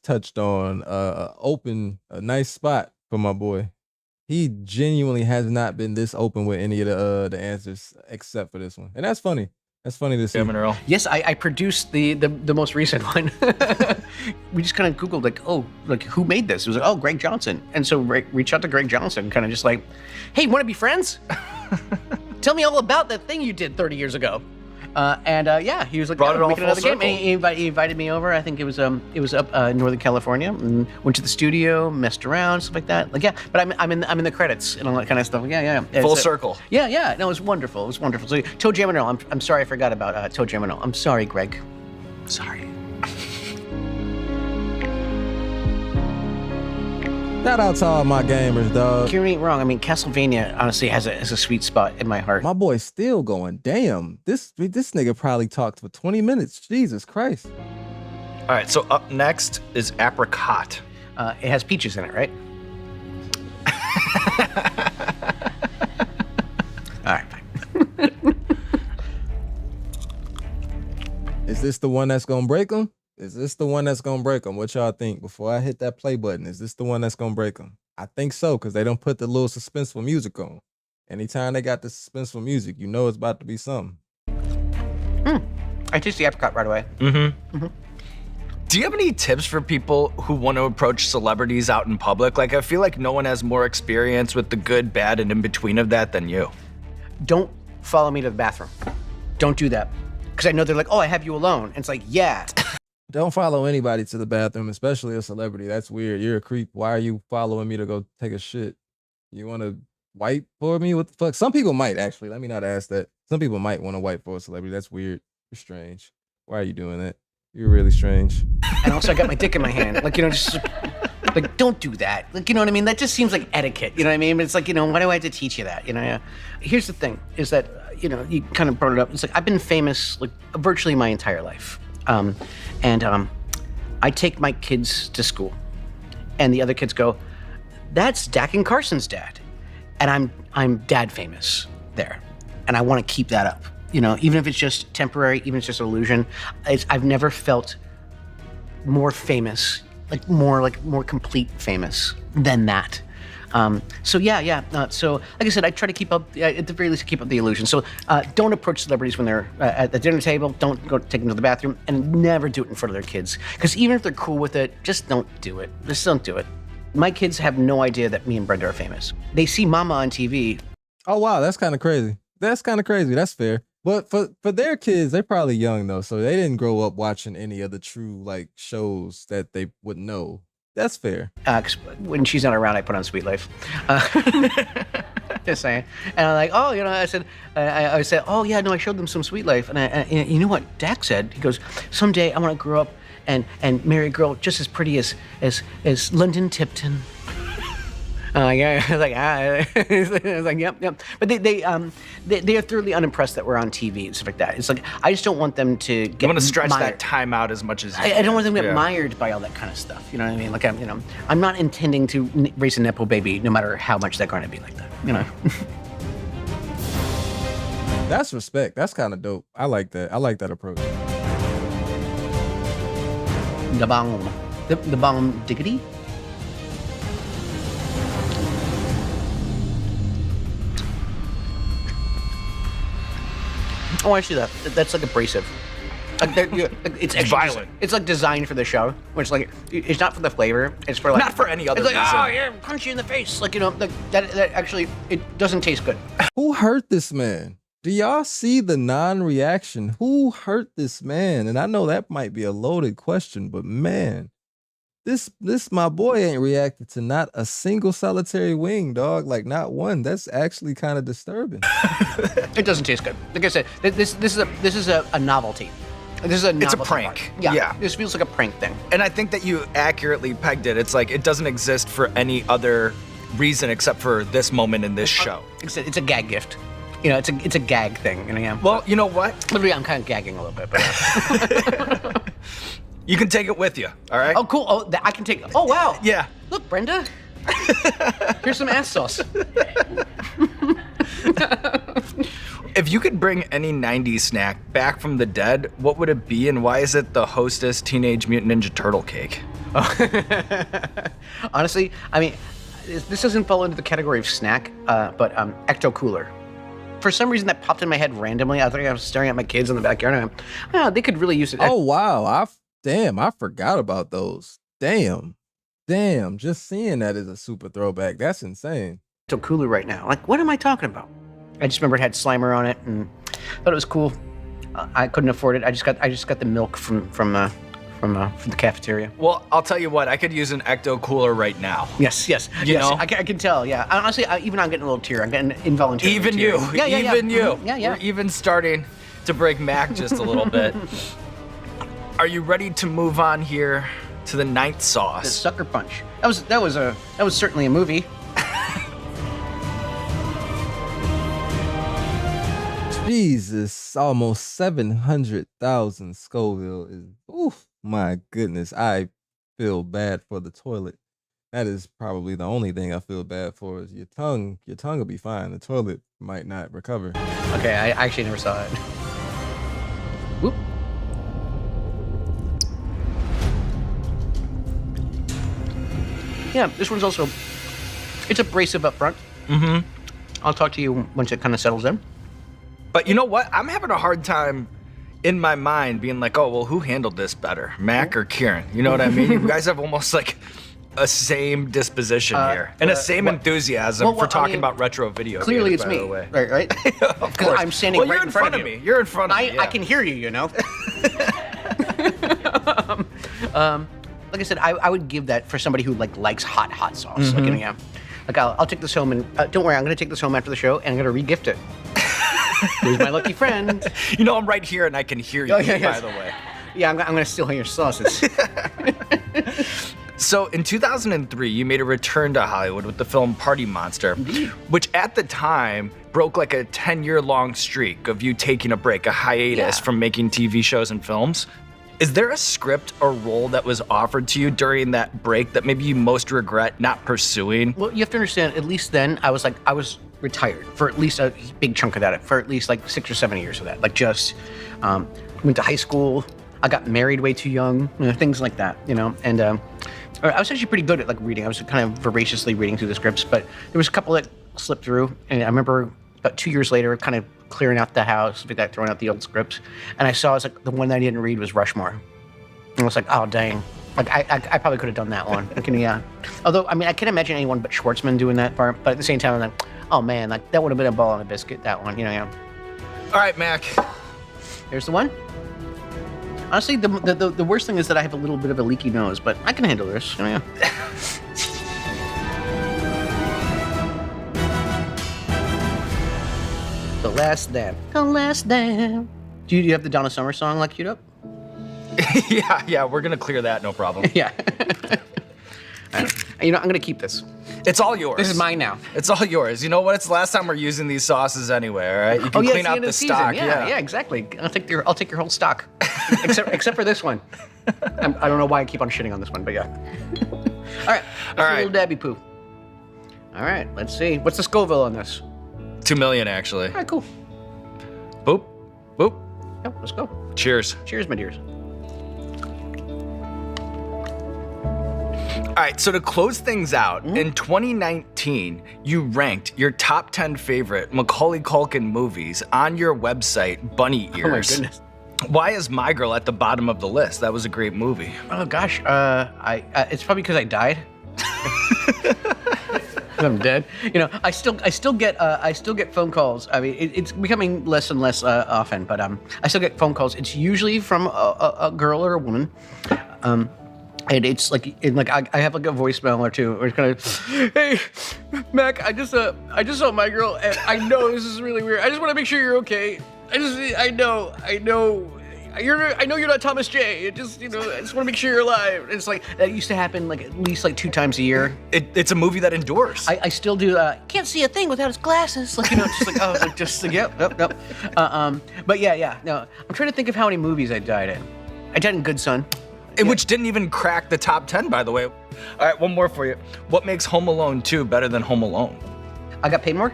touched on a nice spot for my boy. He genuinely has not been this open with any of the answers except for this one, and that's funny. That's funny to see. Earl. Yes, I produced the most recent one. We just kind of Googled like who made this? It was like, oh, Greg Johnson. And so reach out to Greg Johnson, kind of just like, hey, want to be friends? Tell me all about that thing you did 30 years ago. Yeah, he was like, brought it all making another full game. And he invited me over. I think it was up in Northern California, and went to the studio, messed around, stuff like that. Like, yeah, but I'm in the credits and all that kind of stuff. Yeah. Full circle. Yeah. No, it was wonderful. It was wonderful. So Toe Jam and Earl. I'm sorry I forgot about Toe Jam and Earl. I'm sorry, Greg. Sorry. Shout out to all my gamers, dog. You ain't wrong. I mean, Castlevania honestly has a sweet spot in my heart. My boy's still going. Damn, this nigga probably talked for 20 minutes. Jesus Christ. All right, so up next is Apricot. It has peaches in it, right? All right, fine. Is this the one that's gonna break them? Is this the one that's gonna break them? What y'all think? Before I hit that play button, is this the one that's gonna break them? I think so, because they don't put the little suspenseful music on. Anytime they got the suspenseful music, you know it's about to be something. I taste the apricot right away. Do you have any tips for people who want to approach celebrities out in public? Like, I feel like no one has more experience with the good, bad, and in between of that than you. Don't follow me to the bathroom. Don't do that. Because I know they're like, oh, I have you alone. And it's like, yeah. Don't follow anybody to the bathroom, especially a celebrity. That's weird. You're a creep. Why are you following me to go take a shit? You want to wipe for me? What the fuck? Some people might actually. Let me not ask that. Some people might want to wipe for a celebrity. That's weird. You're strange. Why are you doing that? You're really strange. And also, I got my dick in my hand. Like, just like, don't do that. Like, you know what I mean? That just seems like etiquette. You know what I mean? But it's like, why do I have to teach you that? Here's the thing: is that you kind of brought it up. It's like I've been famous like virtually my entire life, and I take my kids to school, and the other kids go, "That's Dak and Carson's dad," and I'm dad famous there, and I want to keep that up. Even if it's just temporary, even if it's just an illusion, I've never felt more famous, more complete famous than that. So like I said, I try to keep up, at the very least, keep up the illusion. So don't approach celebrities when they're at the dinner table. Don't go take them to the bathroom, and never do it in front of their kids. Because even if they're cool with it, just don't do it. Just don't do it. My kids have no idea that me and Brenda are famous. They see Mama on TV. Oh wow, that's kind of crazy. That's fair. But for their kids, they're probably young though, so they didn't grow up watching any of the true like shows that they would know. That's fair. 'Cause when she's not around, I put on Sweet Life. Just saying. And I'm like, oh, I said, oh yeah, no, I showed them some Sweet Life, and you know what Dak said? He goes, someday I want to grow up and marry a girl just as pretty as London Tipton. Yeah, I was like, yep. But they are thoroughly unimpressed that we're on TV and stuff like that. It's like I just don't want them to get. You want to stretch mired. that time out as much as you I don't want them to get mired by all that kind of stuff. You know what I mean? Like I'm not intending to raise a nepo baby, no matter how much they're going to be like that. That's respect. That's kind of dope. I like that. I like that approach. The bomb diggity. Oh, I see that. That's like abrasive. Like it's violent. It's like designed for the show, which like it's not for the flavor. It's for like not for any other It's like reason. oh yeah, punch you in the face. Like that actually it doesn't taste good. Who hurt this man? Do y'all see the non-reaction? Who hurt this man? And I know that might be a loaded question, but man, this my boy ain't reacted to not a single solitary wing, dog. Like not one. That's actually kind of disturbing. It doesn't taste good. Like I said, this is a novelty. This is a novelty It's a prank. Part. Yeah. This feels like a prank thing. And I think that you accurately pegged it. It's like it doesn't exist for any other reason except for this moment in this show. It's a gag gift. It's a gag thing. Well, you know what? Literally, I'm kind of gagging a little bit, but. You can take it with you, all right? Oh, cool. Oh, I can take. Oh, wow. Yeah. Look, Brenda. Here's some ass sauce. If you could bring any 90s snack back from the dead, what would it be, and why is it the Hostess Teenage Mutant Ninja Turtle cake? Honestly, I mean, this doesn't fall into the category of snack, but Ecto Cooler. For some reason, that popped in my head randomly. I think I was staring at my kids in the backyard, and I went, they could really use it. Oh wow, I forgot about those. Damn, just seeing that is a super throwback. That's insane. Ecto Cooler right now. Like, what am I talking about? I just remember it had Slimer on it, and thought it was cool. I couldn't afford it. I just got the milk from the cafeteria. Well, I'll tell you what, I could use an Ecto Cooler right now. Yes. You know? I can tell, yeah. Honestly, even I'm getting a little tear. I'm getting involuntary. Even tear. you. Yeah. Even you. Mm-hmm. Yeah. We're even starting to break Mac just a little bit. Are you ready to move on here to the ninth The sauce? Sucker Punch. That was certainly a movie. Jesus, almost 700,000 Scoville is. Oof, my goodness, I feel bad for the toilet. That is probably the only thing I feel bad for is your tongue. Your tongue will be fine. The toilet might not recover. Okay, I actually never saw it. Whoop. Yeah, this one's also, it's abrasive up front. Mm-hmm. I'll talk to you once it kind of settles in. But you know what? I'm having a hard time in my mind being like, oh, well, who handled this better, Mac or Kieran? You know what I mean? You guys have almost like a same disposition here and a same enthusiasm for talking about retro video Clearly games, it's by me, the way. right? Of course. I'm standing well, right you're in front of you. me. You're in front of me. I can hear you, you know? Like I said, I would give that for somebody who likes hot sauce. Like, yeah. Like I'll take this home and don't worry, I'm gonna take this home after the show and I'm gonna re-gift it. Here's my lucky friend. You know I'm right here and I can hear you, by the way. Yeah, I'm gonna steal your sauces. So in 2003, you made a return to Hollywood with the film Party Monster, which at the time broke like a 10-year-long streak of you taking a break, a hiatus from making TV shows and films. Is there a script or role that was offered to you during that break that maybe you most regret not pursuing? Well, you have to understand, at least then, I was retired for at least a big chunk of that, for at least like 6 or 7 years of that. Like just went to high school, I got married way too young, things like that, and I was actually pretty good at like reading. I was kind of voraciously reading through the scripts, but there was a couple that slipped through, and I remember about 2 years later, kind of clearing out the house, throwing out the old scripts, and I saw the one that I didn't read was Rushmore. And I was like, oh dang, like I probably could have done that one. Yeah. Although I mean, I can't imagine anyone but Schwartzman doing that part. But at the same time, I'm like, oh man, like that would have been a ball on a biscuit. That one, yeah. All right, Mac. Here's the one. Honestly, the worst thing is that I have a little bit of a leaky nose, but I can handle this. Yeah. The Last Dance. The Last Dance. Do you have the Donna Summer song like queued up? yeah, we're gonna clear that, no problem. Yeah. I'm gonna keep this. It's all yours. This is mine now. It's all yours. You know what? It's the last time we're using these sauces anyway, all right? You can clean out the stock. Yeah, exactly. I'll take your whole stock. except for this one. I don't know why I keep on shitting on this one, but yeah. All right. Little Dabby poo. All right, let's see. What's the Scoville on this? 2 million, actually. All right, cool. Boop. Boop. Yep, let's go. Cheers. Cheers, my dears. All right, so to close things out, in 2019, you ranked your top 10 favorite Macaulay Culkin movies on your website, Bunny Ears. Oh my goodness. Why is My Girl at the bottom of the list? That was a great movie. Oh gosh, it's probably because I died. I'm dead. I still get phone calls. I mean, it's becoming less and less often, but I still get phone calls. It's usually from a girl or a woman. And it's like I have like a voicemail or two, where it's kind of, hey, Mac, I just saw My Girl, and I know this is really weird. I just want to make sure you're okay. I know you're not Thomas J. I just want to make sure you're alive. And it's like that used to happen like at least like 2 times a year. It's a movie that endures. I still do. Can't see a thing without his glasses. Like yep. But yeah. No, I'm trying to think of how many movies I died in. I died in Good Son. Which didn't even crack the top 10, by the way. All right, one more for you. What makes Home Alone 2 better than Home Alone? I got paid more?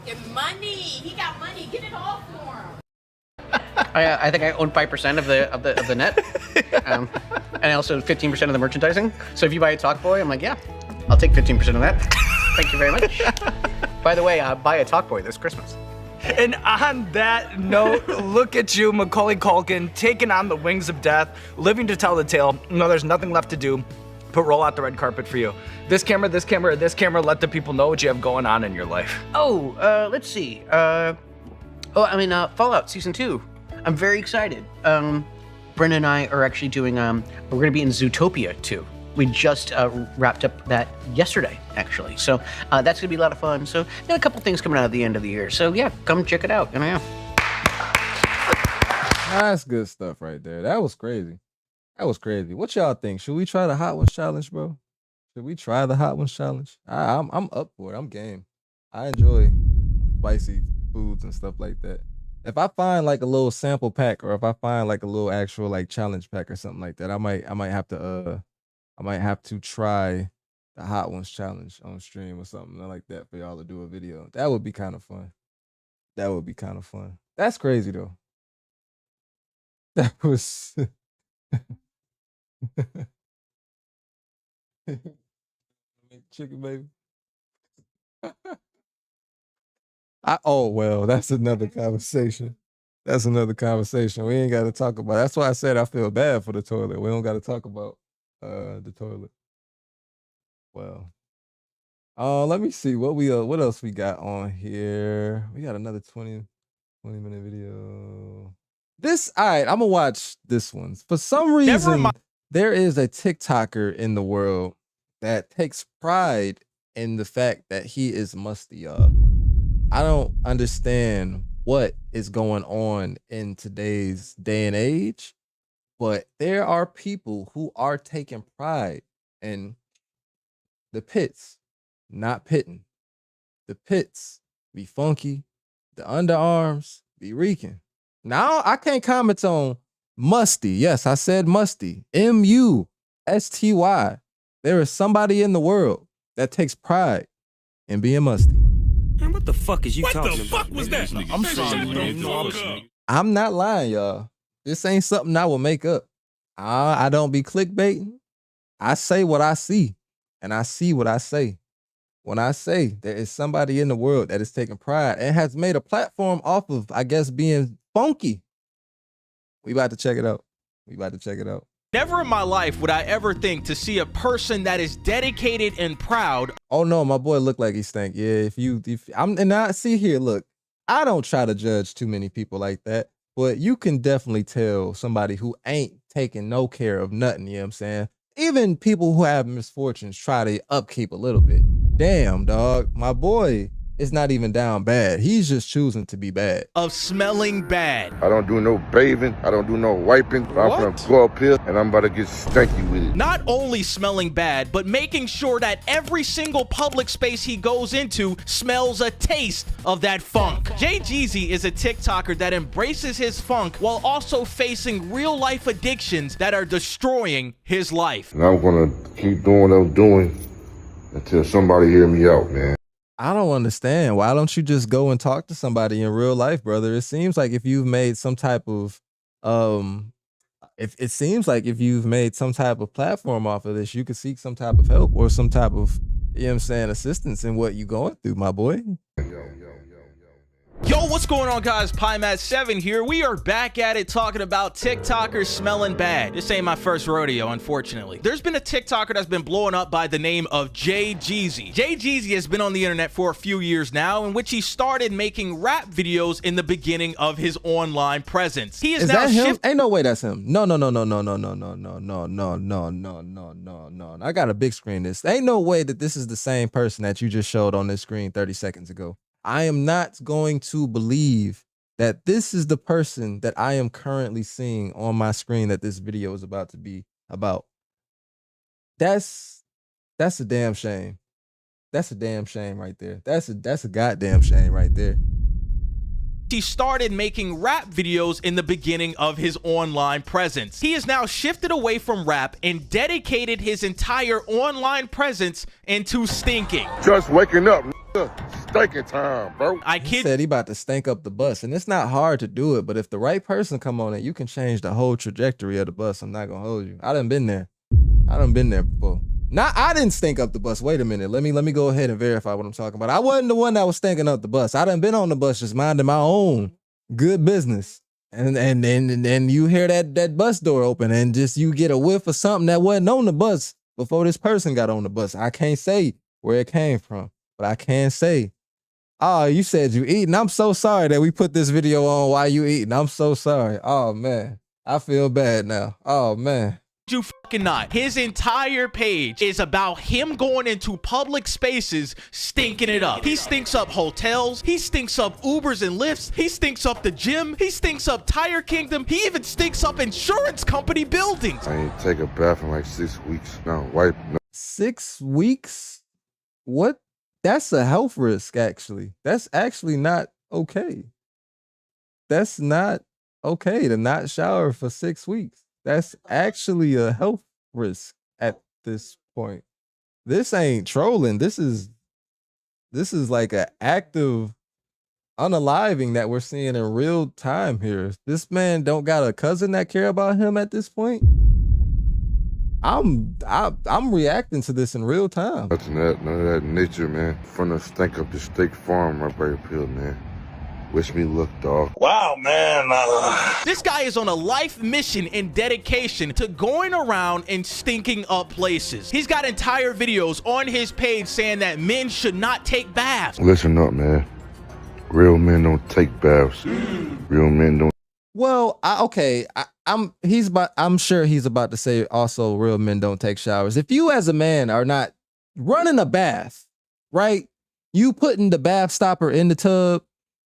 Get money. He got money. Get it all for him. I think I own 5% of the net, and also 15% of the merchandising. So if you buy a Talk Boy, I'm like, yeah, I'll take 15% of that. Thank you very much. By the way, buy a Talk Boy this Christmas. And on that note, look at you, Macaulay Culkin, taking on the wings of death, living to tell the tale. No, there's nothing left to do but roll out the red carpet for you. This camera, this camera, this camera, let the people know what you have going on in your life. Let's see. Fallout Season 2. I'm very excited. Brenna and I are actually doing, we're going to be in Zootopia 2. We just wrapped up that yesterday, actually. So that's going to be a lot of fun. So got a couple things coming out at the end of the year. So yeah, come check it out. That's good stuff right there. That was crazy. What y'all think? Should we try the Hot Ones Challenge, bro? Should we try the Hot Ones Challenge? I'm up for it. I'm game. I enjoy spicy foods and stuff like that. If I find like a little sample pack, or if I find like a little actual like challenge pack or something like that, I might have to try the Hot Ones Challenge on stream or something like that for y'all to do a video. That would be kind of fun. That's crazy though. That was chicken baby. That's another conversation. We ain't got to talk about it. That's why I said I feel bad for the toilet. We don't got to talk about the toilet. Well, let me see what else we got on here. We got another 20-minute video. This, all right, I'm gonna watch this one. For some reason, there is a TikToker in the world that takes pride in the fact that he is musty, y'all. I don't understand what is going on in today's day and age, but there are people who are taking pride in the pits, not pitting. The pits be funky, the underarms be reeking. Now I can't comment on musty. Yes, I said musty. musty. There is somebody in the world that takes pride in being musty. Man, what the fuck is you talking about? What the fuck was that? I'm sorry. I'm not lying, y'all. This ain't something I will make up. I don't be clickbaiting. I say what I see, and I see what I say. When I say there is somebody in the world that is taking pride and has made a platform off of, I guess, being funky, we about to check it out. Never in my life would I ever think to see a person that is dedicated and proud. Oh no, my boy look like he stank. Yeah, and I see here, look, I don't try to judge too many people like that, but you can definitely tell somebody who ain't taking no care of nothing, you know what I'm saying? Even people who have misfortunes try to upkeep a little bit. Damn, dog, my boy is not even down bad. He's just choosing to be bad. Of smelling bad. I don't do no bathing. I don't do no wiping. I'm gonna go up here and I'm about to get stanky with it. Not only smelling bad, but making sure that every single public space he goes into smells a taste of that funk. Jay Jeezy is a TikToker that embraces his funk while also facing real life addictions that are destroying his life. And I'm gonna keep doing what I'm doing until somebody hear me out, man. I don't understand. Why don't you just go and talk to somebody in real life, brother? It seems like if you've made some type of platform off of this, you could seek some type of help or some type of, you know what I'm saying, assistance in what you're going through, my boy. Yo, what's going on, guys? PieMat7 here. We are back at it talking about TikTokers smelling bad. This ain't my first rodeo, unfortunately. There's been a TikToker that's been blowing up by the name of Jay Jeezy. Jay Jeezy has been on the internet for a few years now, in which he started making rap videos in the beginning of his online presence. He is now that him? Ain't no way that's him. No. I got a big screen. This ain't no way that this is the same person that you just showed on this screen 30 seconds ago. I am not going to believe that this is the person that I am currently seeing on my screen that this video is about to be about. That's a damn shame. That's a damn shame right there. That's a goddamn shame right there. He started making rap videos in the beginning of his online presence. He has now shifted away from rap and dedicated his entire online presence into stinking. Just waking up, stinking time, bro. He said he about to stank up the bus, and it's not hard to do it, but if the right person come on it, you can change the whole trajectory of the bus. I'm not gonna hold you. I done been there before. I didn't stink up the bus. Wait a minute. Let me go ahead and verify what I'm talking about. I wasn't the one that was stinking up the bus. I done been on the bus just minding my own good business. And you hear that bus door open and just you get a whiff of something that wasn't on the bus before this person got on the bus. I can't say where it came from, but I can say, oh, you said you eating. I'm so sorry that we put this video on while you eating. I'm so sorry. Oh, man. I feel bad now. Oh, man. You fucking not. His entire page is about him going into public spaces, stinking it up. He stinks up hotels. He stinks up Ubers and Lyfts. He stinks up the gym. He stinks up Tire Kingdom. He even stinks up insurance company buildings. I ain't take a bath in like 6 weeks. No, wipe. No. 6 weeks? What? That's a health risk, actually. That's actually not okay. That's not okay to not shower for 6 weeks. That's actually a health risk at this point. This ain't trolling. This is like an active unaliving that we're seeing in real time here. This man don't got a cousin that care about him at this point. I'm reacting to this in real time. None of that nature, man. From the stink up the steak farm right by your pill, man. Wish me luck, dog. Wow, man. This guy is on a life mission and dedication to going around and stinking up places. He's got entire videos on his page saying that men should not take baths. Listen up, man. Real men don't take baths. Real men don't. Well, I'm sure he's about to say also real men don't take showers. If you as a man are not running a bath, right? You putting the bath stopper in the tub,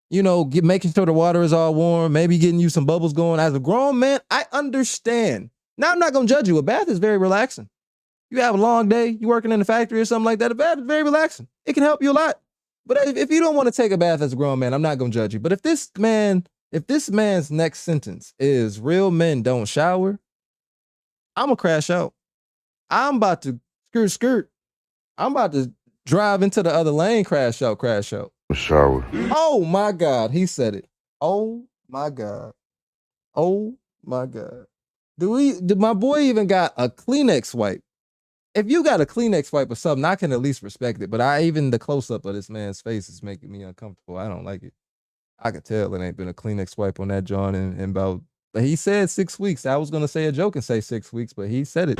you know, making sure the water is all warm, maybe getting you some bubbles going. As a grown man, I understand. Now, I'm not going to judge you. A bath is very relaxing. You have a long day, you working in the factory or something like that, a bath is very relaxing. It can help you a lot. But if you don't want to take a bath as a grown man, I'm not going to judge you. But if this man's next sentence is real men don't shower, I'm going to crash out. I'm about to skirt. I'm about to drive into the other lane, crash out. Shower. Oh my God, he said it. Oh my God. Did my boy even got a Kleenex wipe? If you got a Kleenex wipe or something, I can at least respect it. But the close-up of this man's face is making me uncomfortable. I don't like it. I could tell it ain't been a Kleenex wipe on that John in about, but he said 6 weeks. I was going to say a joke and say 6 weeks, but he said it.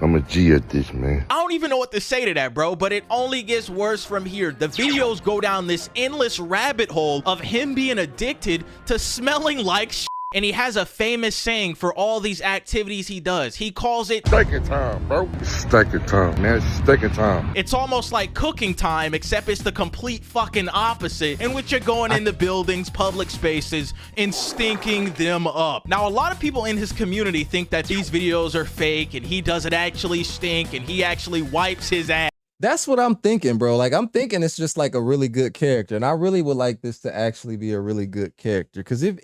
I'm a G at this, man. I don't even know what to say to that, bro, but it only gets worse from here. The videos go down this endless rabbit hole of him being addicted to smelling like shit. And he has a famous saying for all these activities he does. He calls it stinking time, bro. It's stinking time, man. It's stinking time. It's almost like cooking time, except it's the complete fucking opposite, in which you're going into buildings, public spaces, and stinking them up. Now, a lot of people in his community think that these videos are fake and he doesn't actually stink and he actually wipes his ass. That's what I'm thinking, bro. Like, I'm thinking it's just like a really good character. And I really would like this to actually be a really good character. Because if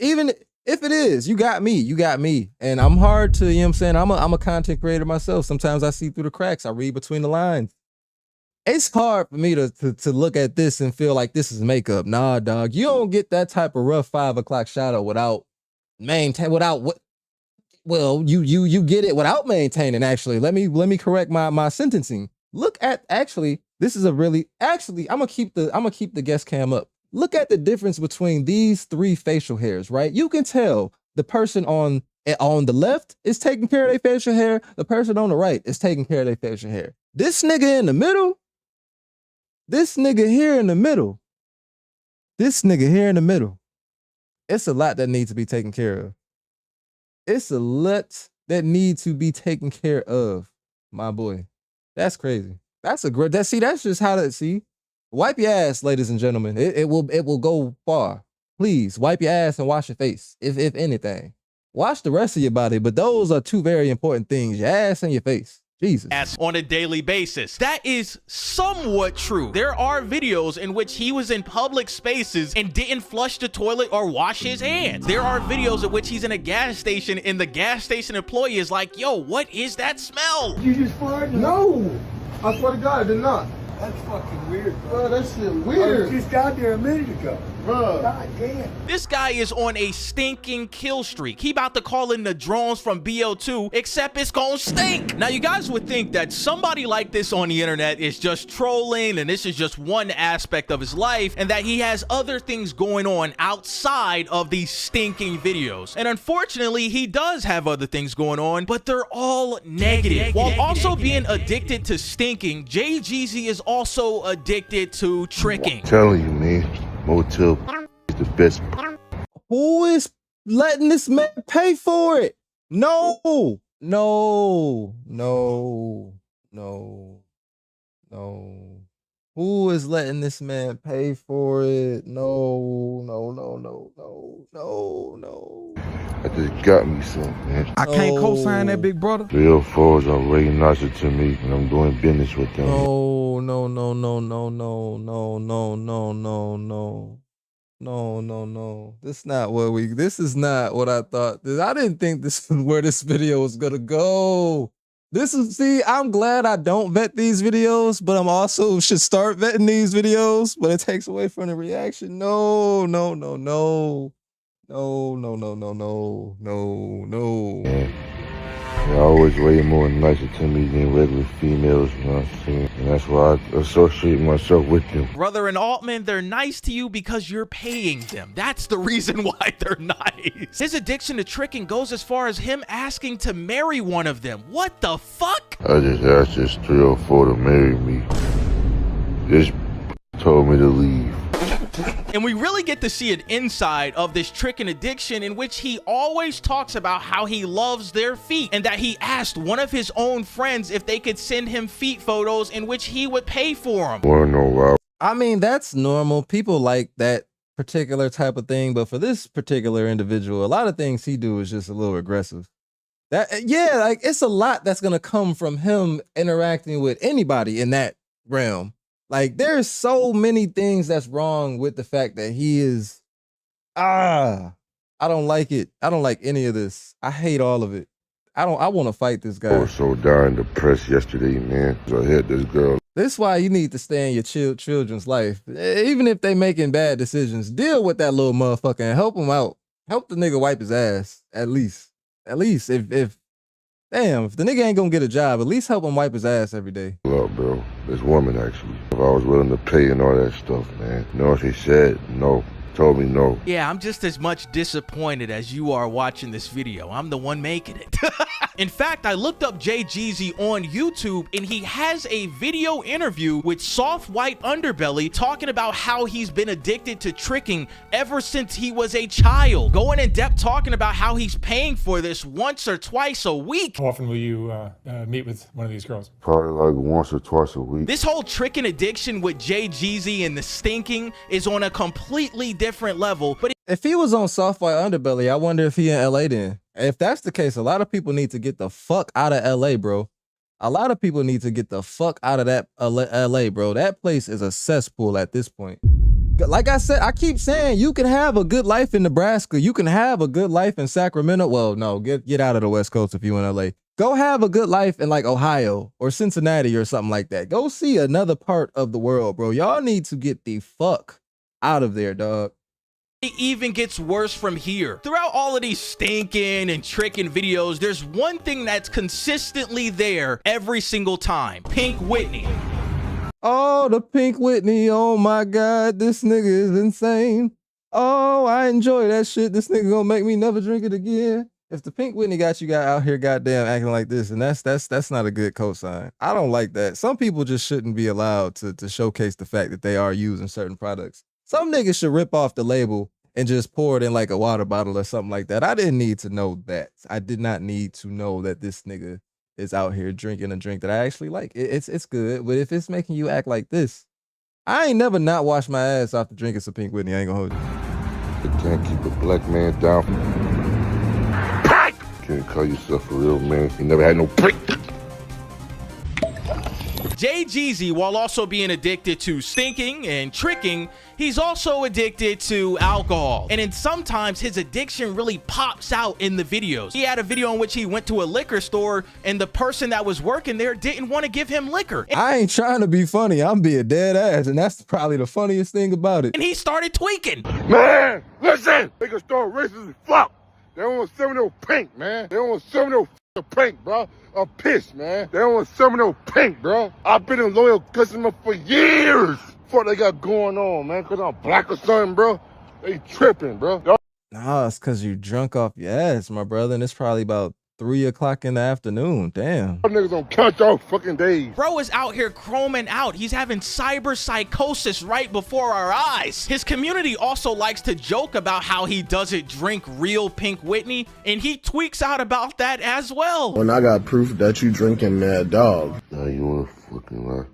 it is, you got me. And I'm hard to, you know what I'm saying? I'm a content creator myself. Sometimes I see through the cracks. I read between the lines. It's hard for me to look at this and feel like this is makeup. Nah, dog. You don't get that type of rough 5 o'clock shadow without you get it without maintaining, actually. Let me correct my sentencing. Look at, actually, this is a really, actually, I'm gonna keep the guest cam up. Look at the difference between these 3 facial hairs, right? You can tell the person on the left is taking care of their facial hair. The person on the right is taking care of their facial hair. This nigga in the middle, this nigga here in the middle, it's a lot that needs to be taken care of. It's a lot that needs to be taken care of, my boy. That's crazy. That's just how that, see? Wipe your ass, ladies and gentlemen. It will go far. Please wipe your ass and wash your face. If anything, wash the rest of your body. But those are 2 very important things: your ass and your face. Jesus. On a daily basis. That is somewhat true. There are videos in which he was in public spaces and didn't flush the toilet or wash his hands. There are videos in which he's in a gas station and the gas station employee is like, yo, what is that smell? You just farted? No. I swear to God, I did not. That's fucking weird, bro. That shit weird. I just got there a minute ago. Bro. God damn. This guy is on a stinking kill streak. He about to call in the drones from BO2, except it's gonna stink. Now, you guys would think that somebody like this on the internet is just trolling and this is just one aspect of his life and that he has other things going on outside of these stinking videos. And unfortunately, he does have other things going on, but they're all negative. While also being addicted to stinking, Jay Jeezy is also addicted to tricking. I'm telling you, man, motel is the best. Who is letting this man pay for it? No. Who is letting this man pay for it? No. That just got me something, man. I can't co-sign that, big brother. 304s are way nicer to me when I'm doing business with them. No. This is not what I thought. I didn't think this is where this video was gonna go. I'm glad I don't vet these videos, but I'm also should start vetting these videos, but it takes away from the reaction. No. Yeah. They're always way more nicer to me than regular females, you know what I'm saying? And that's why I associate myself with them. Brother and Altman, they're nice to you because you're paying them. That's the reason why they're nice. His addiction to tricking goes as far as him asking to marry one of them. What the fuck? I just asked this 304 to marry me. This told me to leave. And we really get to see an inside of this trick and addiction in which he always talks about how he loves their feet and that he asked one of his own friends if they could send him feet photos in which he would pay for them. Wanna know why? I mean, that's normal. People like that particular type of thing, but for this particular individual, a lot of things he do is just a little aggressive. Like it's a lot that's gonna come from him interacting with anybody in that realm. Like there's so many things that's wrong with the fact that he is. I don't like it. I don't like any of this. I hate all of it. I want to fight this guy. I was so darn depressed yesterday, man. So I hit this girl. This is why you need to stay in your children's life. Even if they making bad decisions, deal with that little motherfucker and help him out. Help the nigga wipe his ass, at least. At least if the nigga ain't gonna get a job, at least help him wipe his ass every day. Look, bro, this woman actually. If I was willing to pay and all that stuff, man. You know what she said? No. Told me no. Yeah, I'm just as much disappointed as you are watching this video. I'm the one making it. In fact, I looked up Jay Jeezy on YouTube and he has a video interview with Soft White Underbelly talking about how he's been addicted to tricking ever since he was a child. Going in depth talking about how he's paying for this once or twice a week. How often will you meet with one of these girls? Probably like once or twice a week. This whole tricking addiction with Jay Jeezy and the stinking is on a completely different level. But if he was on Soft White Underbelly, I wonder if he in LA then. If that's the case, a lot of people need to get the fuck out of LA, bro. A lot of people need to get the fuck out of that LA, bro. That place is a cesspool at this point. Like I said, I keep saying you can have a good life in Nebraska. You can have a good life in Sacramento. Well, no, get out of the West Coast if you in LA. Go have a good life in like Ohio or Cincinnati or something like that. Go see another part of the world, bro. Y'all need to get the fuck out of there, dog. it even gets worse from here. Throughout all of these stinking and tricking videos, there's one thing that's consistently there every single time. Pink Whitney. Oh, the Pink Whitney. Oh my God, this nigga is insane. Oh, I enjoy that shit. This nigga gonna make me never drink it again. If the Pink Whitney got you out here goddamn acting like this, and that's not a good cosign. I don't like that. Some people just shouldn't be allowed to showcase the fact that they are using certain products. Some niggas should rip off the label and just pour it in like a water bottle or something like that. I didn't need to know that. I did not need to know that this nigga is out here drinking a drink that I actually like. It's good, but if it's making you act like this, I ain't never not washed my ass after drinking some Pink Whitney. I ain't gonna hold you. You can't keep a black man down. Can't call yourself a real man. You never had no prick. Jay Jeezy, while also being addicted to stinking and tricking, he's also addicted to alcohol. And then sometimes his addiction really pops out in the videos. He had a video in which he went to a liquor store and the person that was working there didn't want to give him liquor. I ain't trying to be funny. I'm being dead ass, and that's probably the funniest thing about it. And he started tweaking. Man, listen! Liquor store racist as fuck. They don't want to sell me no pink, man. They don't want to sell me no pink, bro. I'm pissed, man. They don't want to sell me no pink, bro. I've been a loyal customer for years. What they got going on, man? Because I'm black or something, bro. They tripping, bro. Nah, it's because you drunk off your ass, my brother, and it's probably about 3 o'clock in the afternoon. Damn. Y'all niggas don't count y'all fucking days. Bro is out here chroming out. He's having cyber psychosis right before our eyes. His community also likes to joke about how he doesn't drink real Pink Whitney, and he tweaks out about that as well. When I got proof that you drinking Mad Dog. Now you wanna fucking lie.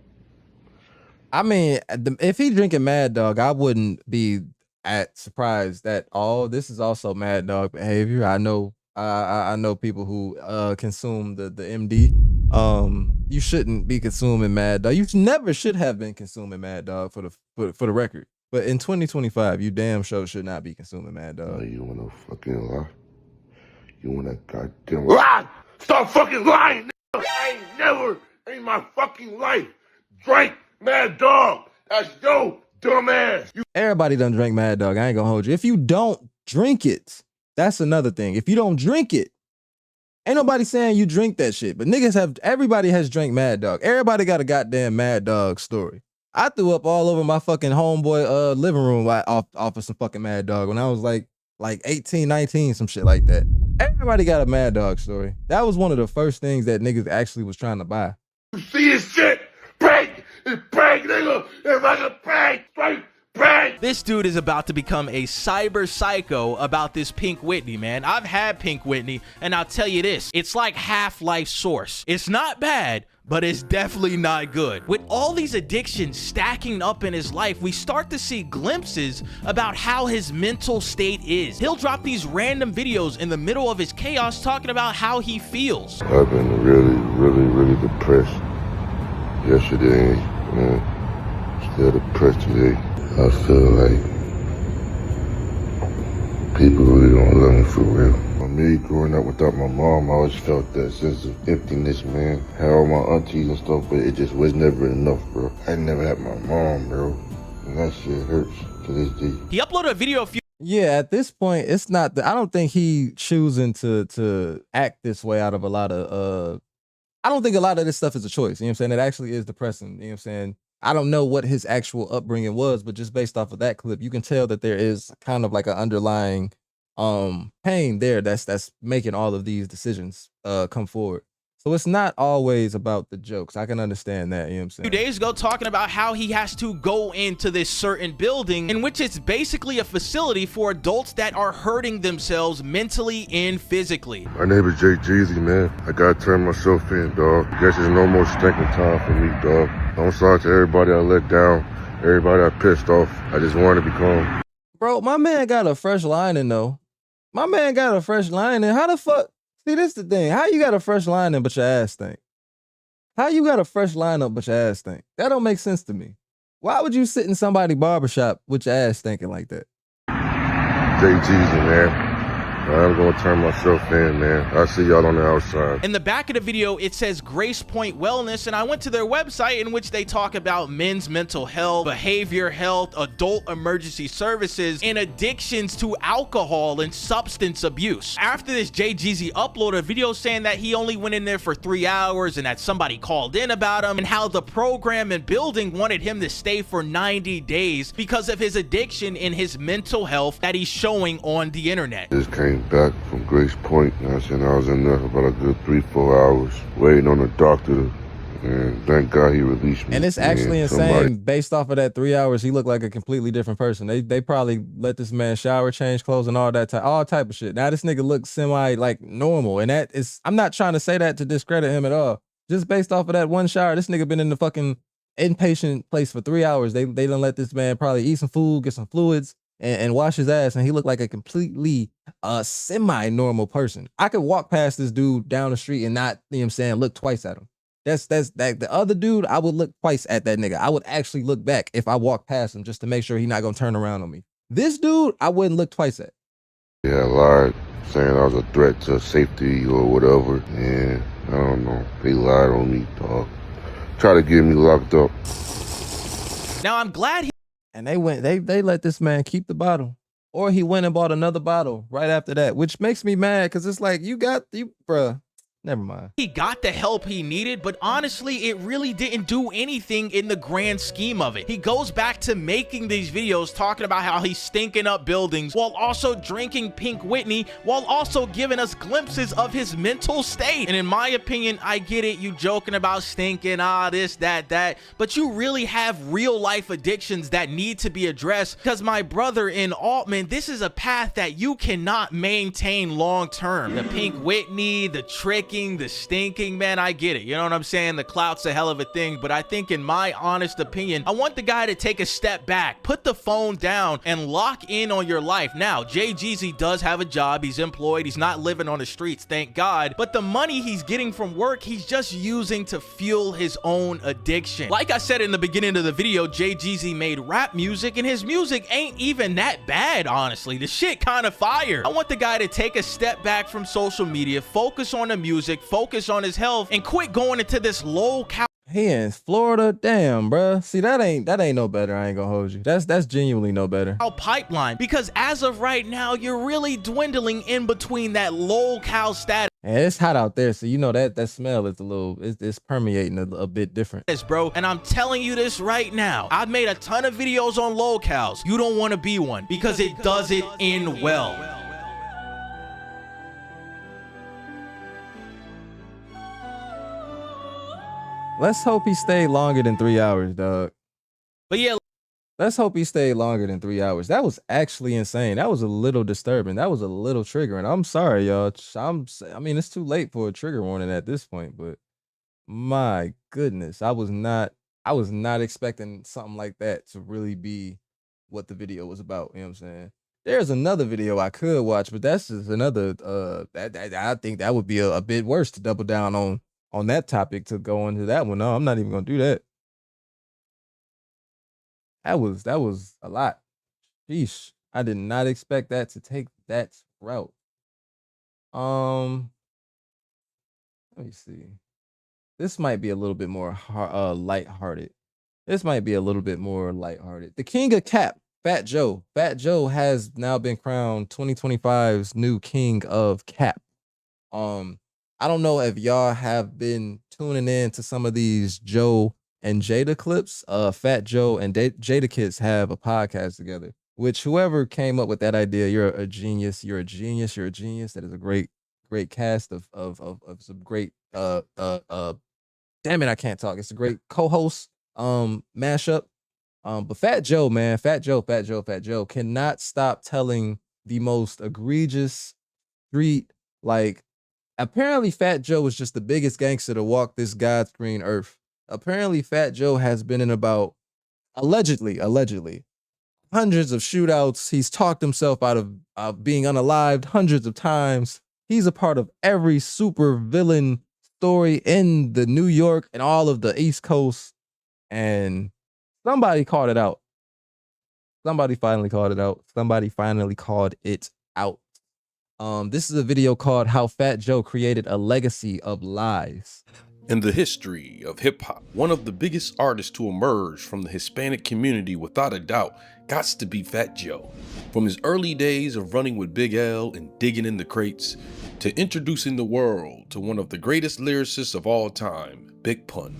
I mean, if he drinking Mad Dog, I wouldn't be surprised that, oh, this is also Mad Dog behavior. I know people who consume the MD. You shouldn't be consuming Mad Dog. You never should have been consuming Mad Dog for the record. But in 2025, you damn sure should not be consuming Mad Dog. You wanna fucking lie? You wanna goddamn lie? Stop fucking lying, nigga. I ain't never in my fucking life drank Mad Dog. That's yo dumbass. Everybody done drink Mad Dog. I ain't gonna hold you. If you don't drink it, that's another thing. If you don't drink it, ain't nobody saying you drink that shit. But everybody has drank Mad Dog. Everybody got a goddamn Mad Dog story. I threw up all over my fucking homeboy living room off of some fucking Mad Dog when I was like 18, 19, some shit like that. Everybody got a Mad Dog story. That was one of the first things that niggas actually was trying to buy. You see this shit? Prank! It's prank, nigga! It's like a prank! Straight prank! This dude is about to become a cyber psycho about this Pink Whitney, man. I've had Pink Whitney, and I'll tell you this, it's like Half-Life Source. It's not bad, but it's definitely not good. With all these addictions stacking up in his life, we start to see glimpses about how his mental state is. He'll drop these random videos in the middle of his chaos talking about how he feels. I've been really depressed yesterday, man. Still depressed today. I feel like people really don't love me for real. For me, growing up without my mom, I always felt that sense of emptiness, man. Had all my aunties and stuff, but it just was never enough, bro. I never had my mom, bro. And that shit hurts to this day. He uploaded a video a few Yeah, at this point, it's not I don't think he choosing to act this way out of a lot of I don't think a lot of this stuff is a choice. You know what I'm saying? It actually is depressing. You know what I'm saying? I don't know what his actual upbringing was, but just based off of that clip, you can tell that there is kind of like an underlying pain there that's making all of these decisions come forward. So it's not always about the jokes. I can understand that, you know what I'm saying? 2 days ago talking about how he has to go into this certain building in which it's basically a facility for adults that are hurting themselves mentally and physically. My name is Jay Jeezy, man. I gotta turn myself in, dog. Guess there's no more stinking time for me, dog. I'm sorry to everybody I let down, everybody I pissed off. I just wanted to be calm. Bro, my man got a fresh lining though. My man got a fresh lining. How the fuck? See, this the thing. How you got a fresh lining but your ass stink? How you got a fresh lineup but your ass stink? That don't make sense to me. Why would you sit in somebody's barbershop with your ass stinking like that? Jay Jeezy, man. I'm gonna turn myself in, man. I'll see y'all on the outside. In the back of the video, it says Grace Point Wellness, and I went to their website in which they talk about men's mental health, behavior health, adult emergency services, and addictions to alcohol and substance abuse. After this, Jay Jeezy uploaded a video saying that he only went in there for 3 hours and that somebody called in about him and how the program and building wanted him to stay for 90 days because of his addiction and his mental health that he's showing on the internet. Just came back from Grace Point. You know what I'm saying? I was in there for about a good 3-4 hours waiting on the doctor, and thank God he released me. And it's actually insane. Somebody... Based off of that 3 hours, he looked like a completely different person. They probably let this man shower, change clothes, and all type of shit. Now this nigga looks semi like normal, and that is, I'm not trying to say that to discredit him at all. Just based off of that one shower, this nigga been in the fucking inpatient place for 3 hours. They done let this man probably eat some food, get some fluids, and wash his ass, and he looked like a completely semi-normal person. I could walk past this dude down the street and not, you know what I'm saying, look twice at him. That's the other dude, I would look twice at that nigga. I would actually look back if I walked past him just to make sure he's not gonna turn around on me. This dude, I wouldn't look twice at. Yeah, I lied, saying I was a threat to safety or whatever. Yeah, I don't know. They lied on me, dog. Try to get me locked up. Now I'm glad he And they let this man keep the bottle. Or he went and bought another bottle right after that, which makes me mad because it's like, bruh. Never mind. He got the help he needed, but honestly, it really didn't do anything in the grand scheme of it. He goes back to making these videos talking about how he's stinking up buildings while also drinking Pink Whitney, while also giving us glimpses of his mental state. And in my opinion, I get it, you joking about stinking, this, that, but you really have real life addictions that need to be addressed because my brother in Altman, this is a path that you cannot maintain long term. The Pink Whitney, the tricking, the stinking, man, I get it. You know what I'm saying? The clout's a hell of a thing, but I think in my honest opinion, I want the guy to take a step back, put the phone down, and lock in on your life. Now, Jay Jeezy does have a job. He's employed. He's not living on the streets, thank God. But the money he's getting from work, he's just using to fuel his own addiction. Like I said in the beginning of the video, Jay Jeezy made rap music, and his music ain't even that bad, honestly. The shit kind of fire. I want the guy to take a step back from social media, focus on the music, focus on his health, and quit going into this low-cal. He in Florida, damn, bruh. See, that ain't no better. I ain't gonna hold you. That's genuinely no better. Pipeline, because as of right now, you're really dwindling in between that low-cal status. And it's hot out there, so you know that smell is it's permeating a bit different. Bro, and I'm telling you this right now. I've made a ton of videos on locals. You don't want to be one because it doesn't end well. Let's hope he stayed longer than 3 hours, dog. But yeah, Let's hope he stayed longer than 3 hours. That was actually insane. That was a little disturbing. That was a little triggering. I'm sorry, y'all. I mean, it's too late for a trigger warning at this point, but my goodness, I was not expecting something like that to really be what the video was about. You know what I'm saying? There's another video I could watch, but that's just another I think that would be a bit worse to double down on that topic to go into that one. No, I'm not even gonna do that. That was a lot. Sheesh. I did not expect that to take that route. Let me see. This might be a little bit more lighthearted. This might be a little bit more lighthearted. The king of cap, Fat Joe. Fat Joe has now been crowned 2025's new king of cap. I don't know if y'all have been tuning in to some of these Joe and Jada clips. Fat Joe and Jada Kids have a podcast together, which whoever came up with that idea, you're a genius. You're a genius. You're a genius. That is a great cast of some great damn it, I can't talk. It's a great co-host mashup. But Fat Joe, man, Fat Joe cannot stop telling the most egregious street, like, apparently Fat Joe was just the biggest gangster to walk this God's green earth. Apparently Fat Joe has been in about, allegedly, hundreds of shootouts. He's talked himself out of being unalived hundreds of times. He's a part of every super villain story in the New York and all of the East Coast. And somebody called it out. Somebody finally called it out. This is a video called How Fat Joe Created a Legacy of Lies. In the history of hip-hop, one of the biggest artists to emerge from the Hispanic community without a doubt gots to be Fat Joe. From his early days of running with Big L and digging in the crates, to introducing the world to one of the greatest lyricists of all time, Big Pun,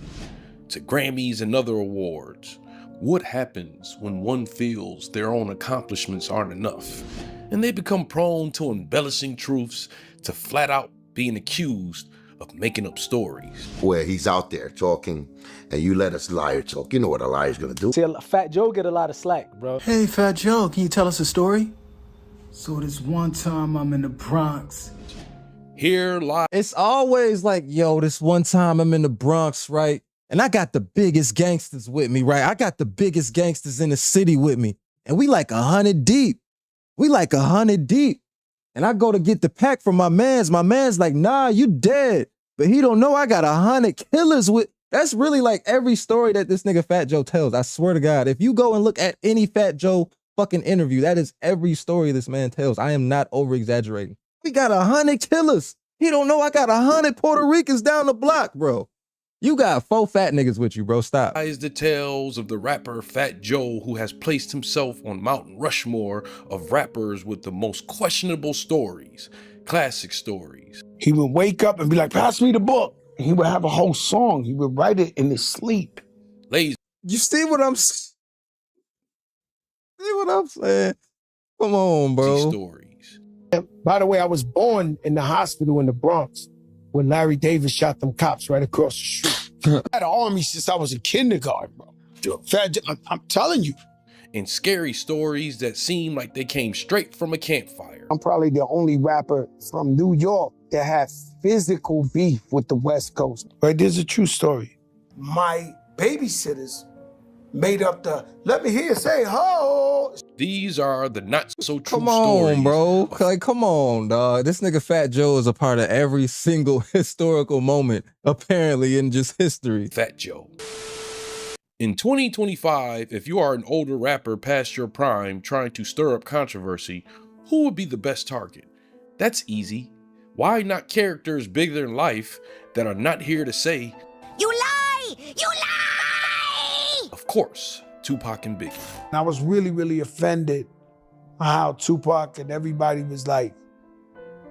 to Grammys and other awards. What happens when one feels their own accomplishments aren't enough, and they become prone to embellishing truths, to flat out being accused of making up stories? Where he's out there talking, and you let us liar talk. You know what a liar's gonna do. See, Fat Joe get a lot of slack, bro. Hey, Fat Joe, can you tell us a story? So this one time I'm in the Bronx. Here live. It's always like, yo, this one time I'm in the Bronx, right? And I got the biggest gangsters with me, right? I got the biggest gangsters in the city with me. And we like 100 deep. And I go to get the pack from my mans. My man's like, nah, you dead. But he don't know I got 100 killers with. That's really like every story that this nigga Fat Joe tells. I swear to God, if you go and look at any Fat Joe fucking interview, that is every story this man tells. I am not over exaggerating. We got 100 killers. He don't know I got 100 Puerto Ricans down the block, bro. You got 4 fat niggas with you, bro. Stop. Is the tales of the rapper Fat Joe, who has placed himself on Mount Rushmore of rappers with the most questionable stories, classic stories. He would wake up and be like, pass me the book. And he would have a whole song. He would write it in his sleep. Lazy. You see what I'm saying? Come on, bro. Stories. By the way, I was born in the hospital in the Bronx when Larry Davis shot them cops right across the street. I had an army since I was in kindergarten, bro. I'm telling you. And scary stories that seem like they came straight from a campfire. I'm probably the only rapper from New York that had physical beef with the West Coast. Right, there's a true story. My babysitters made up the, let me hear you say ho. These are the not so true Come stories. on, bro. Like, come on, dog. This nigga Fat Joe is a part of every single historical moment, apparently, in just history. Fat Joe. In 2025, if you are an older rapper past your prime trying to stir up controversy, who would be the best target? That's easy. Why not characters bigger than life that are not here to say, You lie! You lie! Of course, Tupac and Biggie. I was really, really offended how Tupac and everybody was like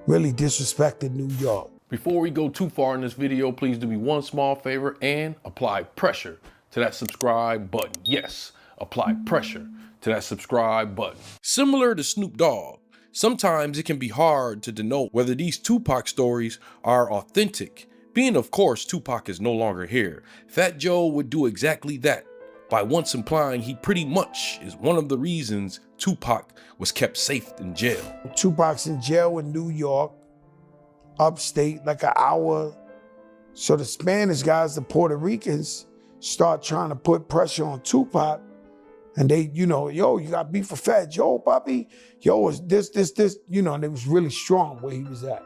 really disrespecting New York. Before we go too far in this video, please do me one small favor and apply pressure to that subscribe button. Yes, apply pressure to that subscribe button. Similar to Snoop Dogg, sometimes it can be hard to denote whether these Tupac stories are authentic. Being, of course, Tupac is no longer here, Fat Joe would do exactly that. by once implying he pretty much is one of the reasons Tupac was kept safe in jail. Tupac's in jail in New York, upstate, like an hour. So the Spanish guys, the Puerto Ricans, start trying to put pressure on Tupac. And they, you know, yo, you got beef for Fat Joe, Bobby? Yo, it's this, you know, and it was really strong where he was at.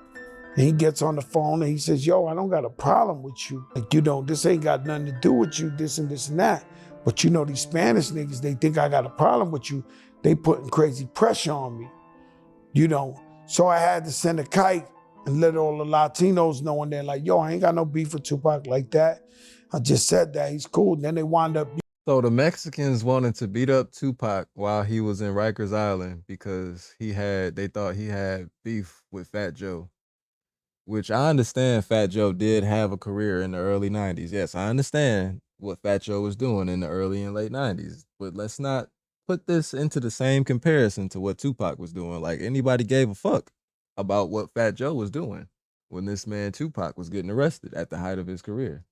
And he gets on the phone and he says, yo, I don't got a problem with you. Like, you know, this ain't got nothing to do with you, this and that. But you know, these Spanish niggas, they think I got a problem with you. They putting crazy pressure on me, you know. So I had to send a kite and let all the Latinos know, and they're like, yo, I ain't got no beef with Tupac like that. I just said that, he's cool. And then they wound up. So the Mexicans wanted to beat up Tupac while he was in Rikers Island because they thought he had beef with Fat Joe. Which I understand Fat Joe did have a career in the early 90s. Yes, I understand what Fat Joe was doing in the early and late 90s. But let's not put this into the same comparison to what Tupac was doing. Like, anybody gave a fuck about what Fat Joe was doing when this man Tupac was getting arrested at the height of his career.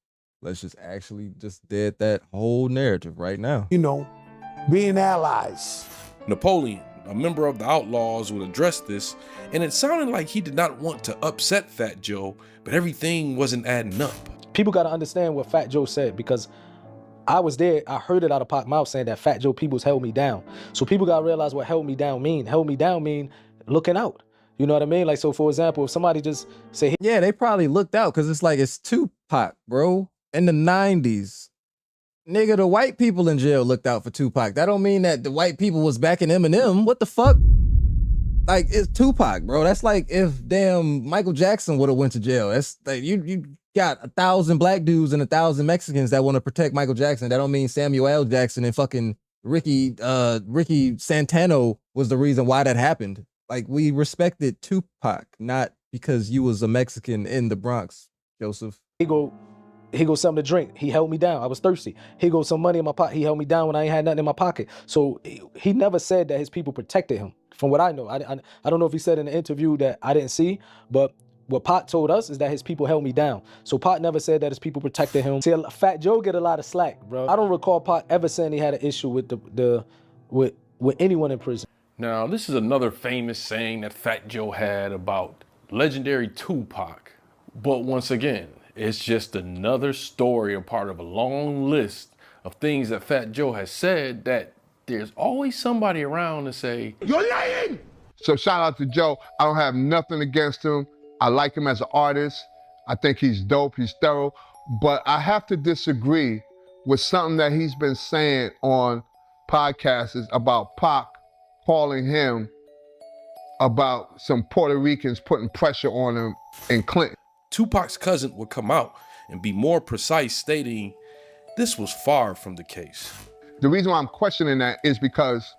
Let's just actually just dead that whole narrative right now. You know, being allies. Napoleon, a member of the Outlaws, would address this, and it sounded like he did not want to upset Fat Joe, but everything wasn't adding up. People got to understand what Fat Joe said, because I was there, I heard it out of Pac's mouth saying that Fat Joe Peoples held me down. So people got to realize what held me down mean. Held me down mean looking out. You know what I mean? Like, so for example, if somebody just say, yeah, they probably looked out because it's like, it's Tupac, bro. In the 90s, nigga, the white people in jail looked out for Tupac. That don't mean that the white people was backing Eminem. What the fuck? Like, it's Tupac, bro. That's like if damn Michael Jackson would have went to jail. That's like, you got 1,000 black dudes and 1,000 Mexicans that want to protect Michael Jackson. That don't mean Samuel L. Jackson and fucking Ricky Santano was the reason why that happened. Like, we respected Tupac, not because you was a Mexican in the Bronx, Joseph. He go something to drink. He held me down. I was thirsty. He go some money in my pocket. He held me down when I ain't had nothing in my pocket. So he never said that his people protected him. From what I know, I don't know if he said in the interview that I didn't see, but what Pac told us is that his people held me down. So Pac never said that his people protected him. See, Fat Joe get a lot of slack, bro. I don't recall Pac ever saying he had an issue with with anyone in prison. Now, this is another famous saying that Fat Joe had about legendary Tupac. But once again, it's just another story, a part of a long list of things that Fat Joe has said that there's always somebody around to say, you're lying! So shout out to Joe. I don't have nothing against him. I like him as an artist. I think he's dope, he's thorough. But I have to disagree with something that he's been saying on podcasts about Pac calling him about some Puerto Ricans putting pressure on him in Clinton. Tupac's cousin would come out and be more precise, stating this was far from the case. The reason why I'm questioning that is because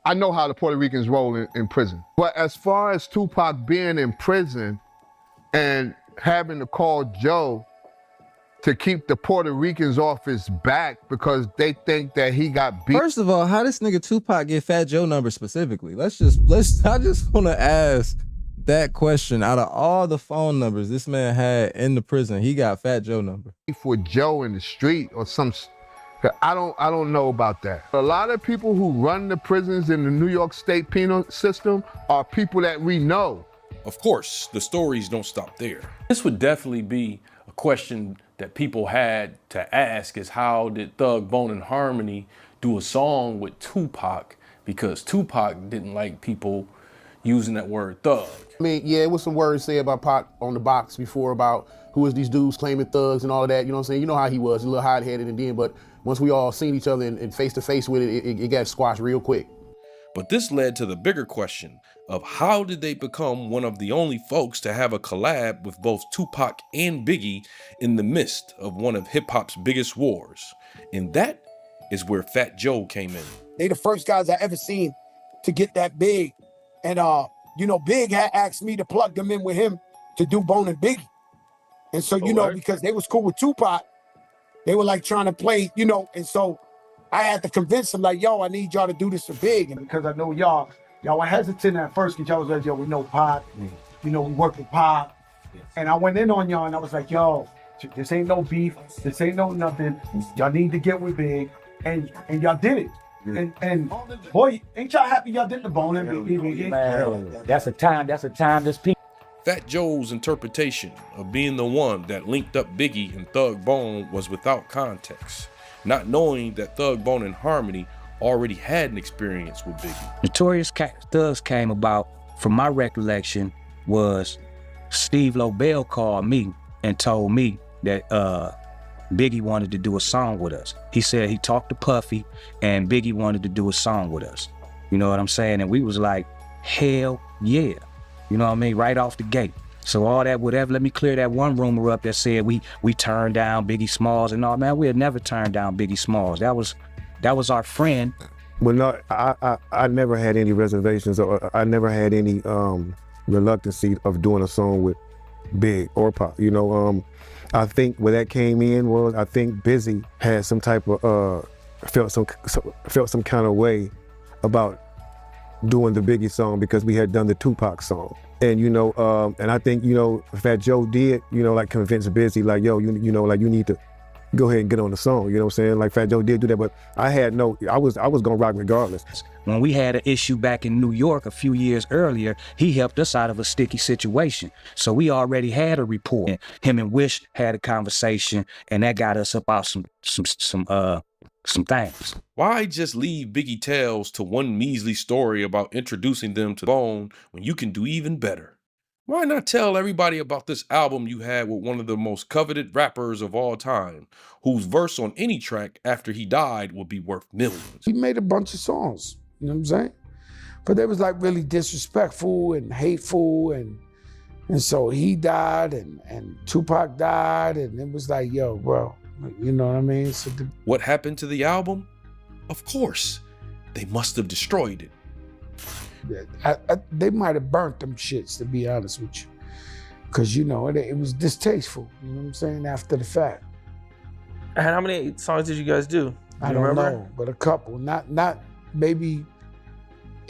I know how the Puerto Ricans roll in prison. But as far as Tupac being in prison and having to call Joe to keep the Puerto Ricans off his back because they think that he got beat. First of all, how this nigga Tupac get Fat Joe number specifically? I just want to ask that question. Out of all the phone numbers this man had in the prison, he got Fat Joe number. For Joe in the street or some, I don't know about that. A lot of people who run the prisons in the New York State penal system are people that we know. Of course, the stories don't stop there. This would definitely be a question that people had to ask, is how did Thug, Bone, and Harmony do a song with Tupac? Because Tupac didn't like people using that word thug. I mean, yeah, it was some words said about Pac on the box before about who is these dudes claiming thugs and all of that, you know what I'm saying? You know how he was, a little hot-headed, and then, but once we all seen each other and face-to-face with it, it got squashed real quick. But this led to the bigger question of how did they become one of the only folks to have a collab with both Tupac and Biggie in the midst of one of hip-hop's biggest wars? And that is where Fat Joe came in. They the first guys I ever seen to get that big. And, you know, Big had asked me to plug them in with him to do Bone and Biggie. And so, you know, because they was cool with Tupac, they were like trying to play, you know, and so I had to convince them like, yo, I need y'all to do this for Big. And because I know y'all were hesitant at first because y'all was like, yo, we know Pac, you know, we work with Pac. And I went in on y'all and I was like, yo, this ain't no beef, this ain't no nothing. Y'all need to get with Big. and y'all did it. And boy, ain't y'all happy y'all did the Bone MVP? Man, that's a time this people. Fat Joe's interpretation of being the one that linked up Biggie and Thug Bone was without context, not knowing that Thug Bone and Harmony already had an experience with Biggie. Notorious Thugs came about, from my recollection, was Steve Lobel called me and told me that Biggie wanted to do a song with us. He said he talked to Puffy and Biggie wanted to do a song with us. You know what I'm saying? And we was like, hell yeah. You know what I mean? Right off the gate. So all that, whatever, let me clear that one rumor up that said we turned down Biggie Smalls and all. Man, we had never turned down Biggie Smalls. That was our friend. Well, no, I never had any reservations, or I never had any reluctancy of doing a song with Big or Pop. You know, I think where that came in was, I think Busy had some type of felt some kind of way about doing the Biggie song because we had done the Tupac song. And you know, and I think, you know, Fat Joe did, you know, like convince Busy, like, yo, you know, like you need to go ahead and get on the song. You know what I'm saying? Like Fat Joe did do that, but I was gonna rock regardless. When we had an issue back in New York a few years earlier, he helped us out of a sticky situation. So we already had a rapport. Him and Wish had a conversation, and that got us about some things. Why just leave Biggie Tales to one measly story about introducing them to Bone when you can do even better? Why not tell everybody about this album you had with one of the most coveted rappers of all time, whose verse on any track after he died would be worth millions? He made a bunch of songs, you know what I'm saying? But they was like really disrespectful and hateful, and so he died and Tupac died, and it was like, yo, bro, you know what I mean? So what happened to the album? Of course, they must have destroyed it. They might have burnt them shits, to be honest with you. Because, you know, it was distasteful, you know what I'm saying, after the fact. And how many songs did you guys do? I don't know, but a couple. Not maybe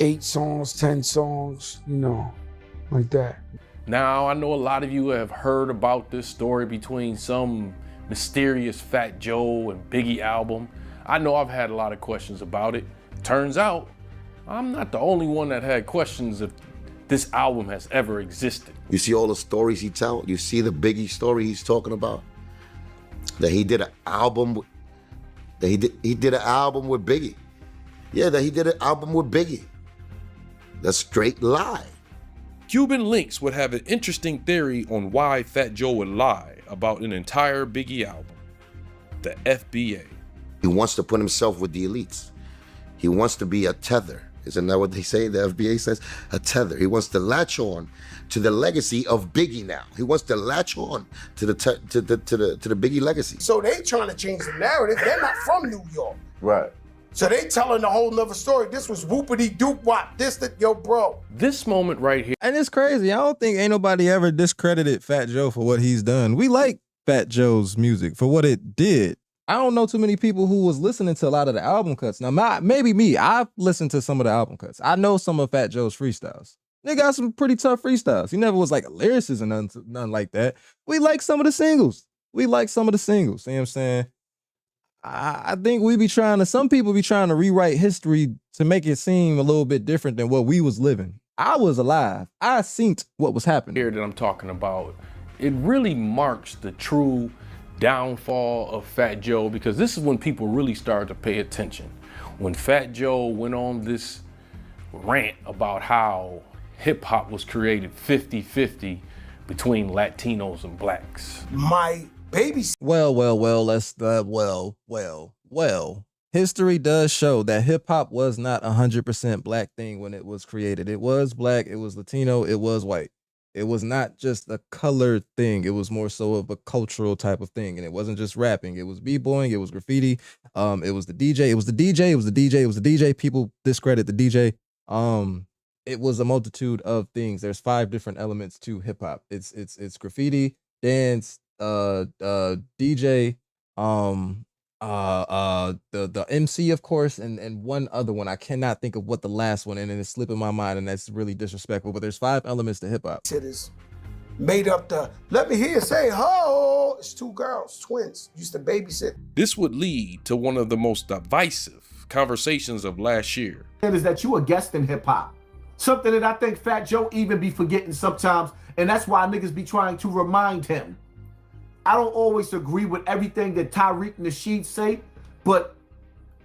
8 songs, 10 songs, you know, like that. Now, I know a lot of you have heard about this story between some mysterious Fat Joe and Biggie album. I know I've had a lot of questions about it. Turns out, I'm not the only one that had questions if this album has ever existed. You see all the stories he tells? You see the Biggie story he's talking about? That he did an album, he did an album with Biggie. Yeah, that he did an album with Biggie. That's straight lie. Cuban Links would have an interesting theory on why Fat Joe would lie about an entire Biggie album. The FBA. He wants to put himself with the elites. He wants to be a tether. Isn't that what they say? The FBA says a tether. He wants to latch on to the legacy of Biggie now. He wants to latch on to the Biggie legacy. So they trying to change the narrative. They're not from New York. Right. So they telling a whole nother story. This was whoopity doop wop. This, that, yo, bro. This moment right here. And it's crazy. I don't think ain't nobody ever discredited Fat Joe for what he's done. We like Fat Joe's music for what it did. I don't know too many people who was listening to a lot of the album cuts. Now, maybe me. I've listened to some of the album cuts. I know some of Fat Joe's freestyles. They got some pretty tough freestyles. He never was like a lyricist and nothing like that. We like some of the singles. You know what I'm saying? I think some people be trying to rewrite history to make it seem a little bit different than what we was living. I was alive. I seen what was happening. Here that I'm talking about, it really marks the true downfall of Fat Joe, because this is when people really started to pay attention. When Fat Joe went on this rant about how hip hop was created 50-50 between Latinos and blacks. My baby. Well. History does show that hip hop was not 100% black thing when it was created. It was black, it was Latino, it was white. It was not just a color thing. It was more so of a cultural type of thing. And it wasn't just rapping. It was b-boying. It was graffiti. It was the DJ. People discredit the DJ. It was a multitude of things. There's 5 different elements to hip hop. It's graffiti, dance, DJ, the MC, of course, and one other one. I cannot think of what the last one, and it's slipping my mind, and that's really disrespectful. But there's 5 elements to hip hop. made up the, let me hear you say, ho, it's two girls, twins, used to babysit. This would lead to one of the most divisive conversations of last year. Is that you a guest in hip hop. Something that I think Fat Joe even be forgetting sometimes, and that's why niggas be trying to remind him. I don't always agree with everything that Tariq Nasheed say, but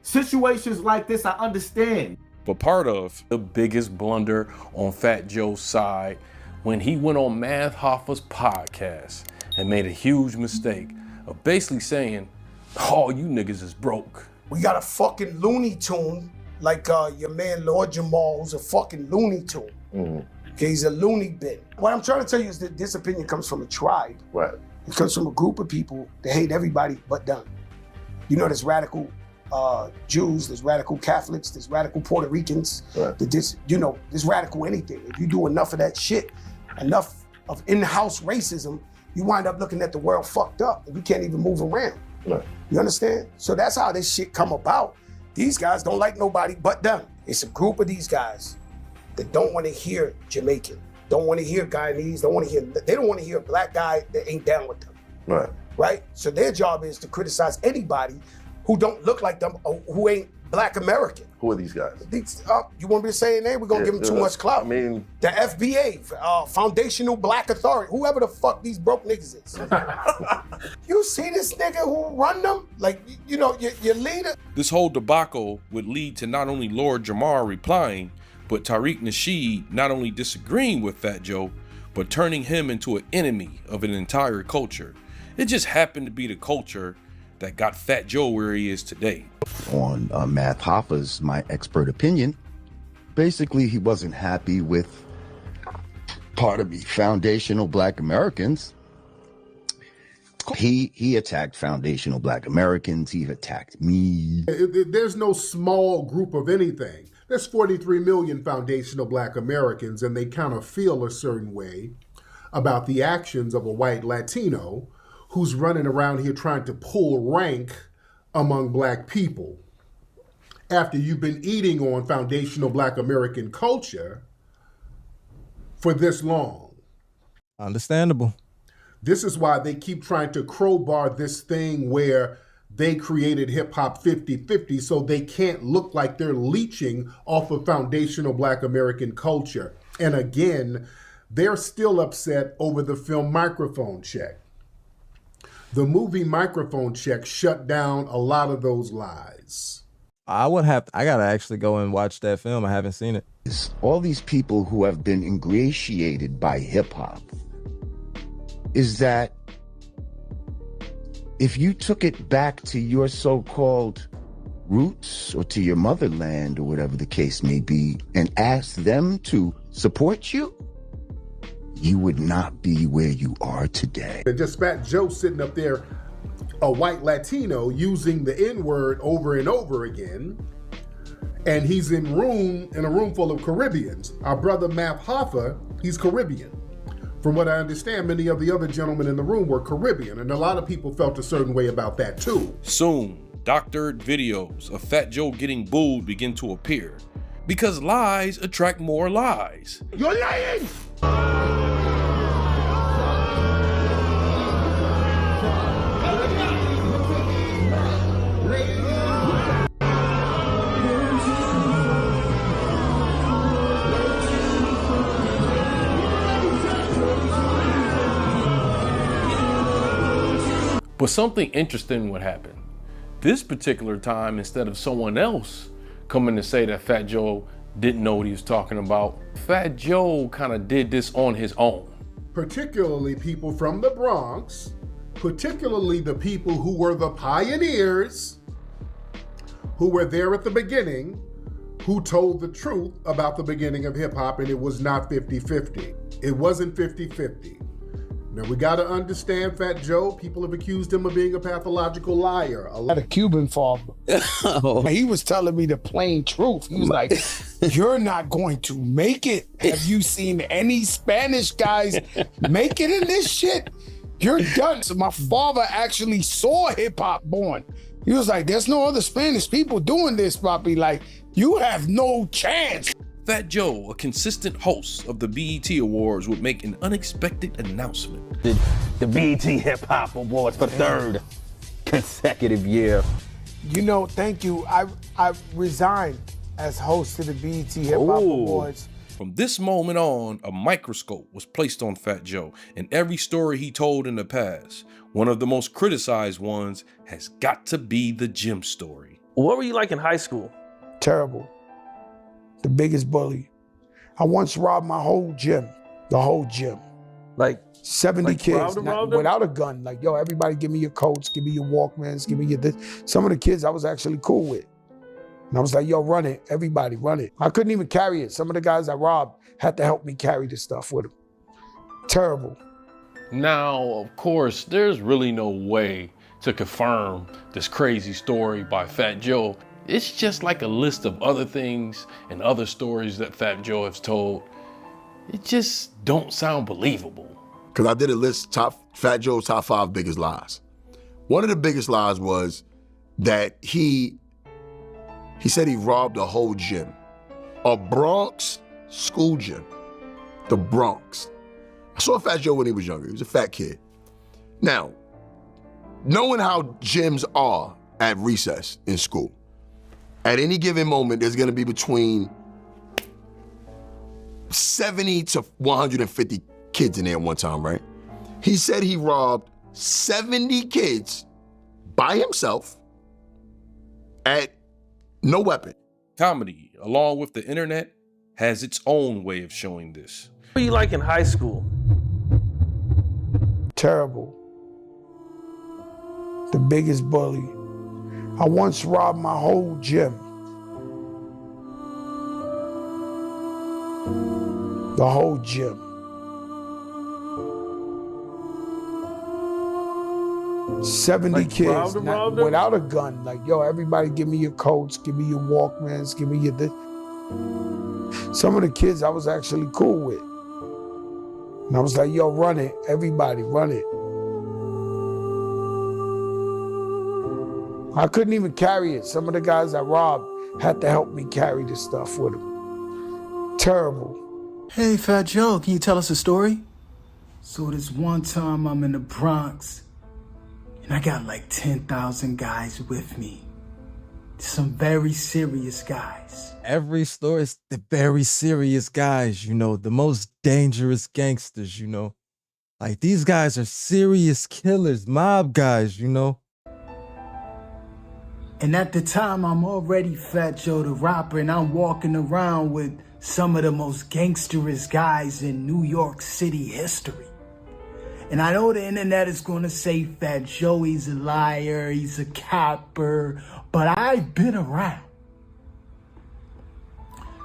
situations like this, I understand. But part of the biggest blunder on Fat Joe's side, when he went on Math Hoffa's podcast and made a huge mistake of basically saying, all you niggas is broke. We got a fucking Looney Tune, like your man Lord Jamal, who's a fucking Looney Tune. Okay, he's a loony bin. What I'm trying to tell you is that this opinion comes from a tribe. Right. It comes from a group of people that hate everybody but them. You know, there's radical Jews, there's radical Catholics, there's radical Puerto Ricans. Right. There's radical anything. If you do enough of that shit, enough of in-house racism, you wind up looking at the world fucked up and we can't even move around. Right. You understand? So that's how this shit come about. These guys don't like nobody but them. It's a group of these guys that don't want to hear Jamaican, don't want to hear Guyanese, they don't want to hear a black guy that ain't down with them. Right. Right? So their job is to criticize anybody who don't look like them or who ain't Black American. Who are these guys? You want me to say a name? We're gonna give them too much clout. I mean, the FBA, Foundational Black Authority, whoever the fuck these broke niggas is. You see this nigga who run them? Like, you know, your leader? This whole debacle would lead to not only Lord Jamar replying, but Tariq Nasheed not only disagreeing with Fat Joe, but turning him into an enemy of an entire culture. It just happened to be the culture that got Fat Joe where he is today. On Math Hoffa's My Expert Opinion, basically he wasn't happy with, pardon me, foundational Black Americans. He attacked foundational Black Americans. He attacked me. There's no small group of anything. There's 43 million foundational Black Americans, and they kind of feel a certain way about the actions of a white Latino who's running around here trying to pull rank among Black people. After you've been eating on foundational Black American culture for this long. Understandable. This is why they keep trying to crowbar this thing where they created hip hop 50-50 so they can't look like they're leeching off of foundational Black American culture. And again, they're still upset over the film Microphone Check. The movie Microphone Check shut down a lot of those lies. I gotta actually go and watch that film. I haven't seen it. All these people who have been ingratiated by hip hop, is that if you took it back to your so-called roots or to your motherland or whatever the case may be and asked them to support you, you would not be where you are today. Just Fat Joe sitting up there, a white Latino using the N-word over and over again, and he's in a room full of Caribbeans. Our brother Math Hoffa, he's Caribbean. From what I understand, many of the other gentlemen in the room were Caribbean, and a lot of people felt a certain way about that too. Soon, doctored videos of Fat Joe getting booed begin to appear, because lies attract more lies. You're lying! But something interesting would happen. This particular time, instead of someone else coming to say that Fat Joe didn't know what he was talking about, Fat Joe kind of did this on his own. Particularly people from the Bronx, particularly the people who were the pioneers, who were there at the beginning, who told the truth about the beginning of hip hop, and it was not 50-50. It wasn't 50-50. Now we gotta understand Fat Joe, people have accused him of being a pathological liar. I had a Cuban father. He was telling me the plain truth. He was like, you're not going to make it. Have you seen any Spanish guys make it in this shit? You're done. So my father actually saw hip hop born. He was like, there's no other Spanish people doing this, Papi. Like, you have no chance. Fat Joe, a consistent host of the BET Awards, would make an unexpected announcement. The BET Hip Hop Awards for third consecutive year. You know, thank you. I resigned as host of the BET Hip Hop Awards. From this moment on, a microscope was placed on Fat Joe and every story he told in the past. One of the most criticized ones has got to be the gym story. What were you like in high school? Terrible. The biggest bully. I once robbed my whole gym, the whole gym. Like 70 kids robbed them? without a gun. Like, yo, everybody give me your coats, give me your Walkmans, give me your this. Some of the kids I was actually cool with. And I was like, yo, run it. Everybody run it. I couldn't even carry it. Some of the guys I robbed had to help me carry the stuff with them. Terrible. Now, of course, there's really no way to confirm this crazy story by Fat Joe. It's just like a list of other things and other stories that Fat Joe has told. It just don't sound believable. Because I did a list, Fat Joe's top 5 biggest lies. One of the biggest lies was that he said he robbed a whole gym, a Bronx school gym, the Bronx. I saw Fat Joe when he was younger. He was a fat kid. Now, knowing how gyms are at recess in school, at any given moment, there's gonna be between 70 to 150 kids in there at one time, right? He said he robbed 70 kids by himself at no weapon. Comedy, along with the internet, has its own way of showing this. What were you like in high school? Terrible. The biggest bully. I once robbed my whole gym. The whole gym. 70 kids without a gun. Like, yo, everybody give me your coats, give me your Walkmans, give me your this. Some of the kids I was actually cool with. And I was like, yo, run it. Everybody, run it. I couldn't even carry it. Some of the guys I robbed had to help me carry the stuff with them. Terrible. Hey, Fat Joe, can you tell us a story? So this one time I'm in the Bronx, and I got like 10,000 guys with me. Some very serious guys. Every story is the very serious guys, you know, the most dangerous gangsters, you know. Like, these guys are serious killers, mob guys, you know. And at the time, I'm already Fat Joe the rapper, and I'm walking around with some of the most gangsterous guys in New York City history. And I know the internet is gonna say Fat Joe, he's a liar, he's a capper, but I've been around.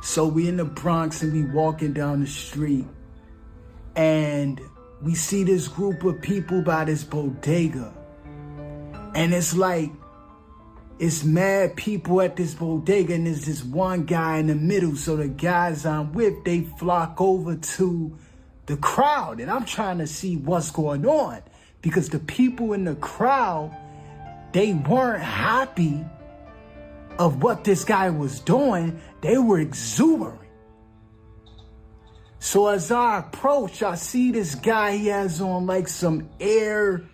So we in the Bronx and we walking down the street, and we see this group of people by this bodega. And it's like, it's mad people at this bodega, and there's this one guy in the middle. So the guys I'm with, they flock over to the crowd, and I'm trying to see what's going on, because the people in the crowd, they weren't happy of what this guy was doing. They were exuberant. So as I approach, I see this guy, he has on like some Air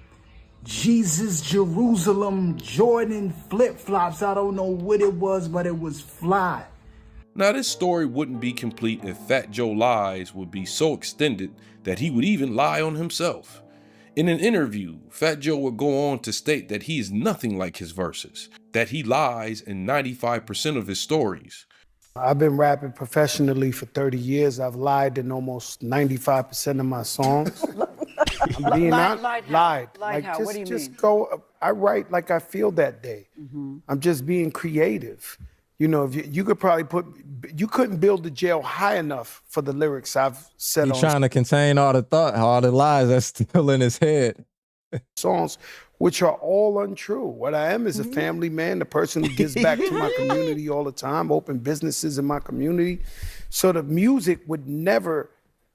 Jesus Jerusalem Jordan flip-flops. I don't know what it was, but it was fly. Now, this story wouldn't be complete if Fat Joe lies would be so extended that he would even lie on himself. In an interview, Fat Joe would go on to state that he is nothing like his verses, that he lies in 95% of his stories. I've been rapping professionally for 30 years. I've lied in almost 95% of my songs. I'm being honest. Lied. Lied how? What do you just mean? go. I write like I feel that day. Mm-hmm. I'm just being creative. You know, if you could probably you couldn't build the jail high enough for the lyrics I've said He's on trying to contain all the thought, all the lies that's still in his head. songs, which are all untrue. What I am is a family man, the person who gives back to my community all the time, open businesses in my community. So the music would never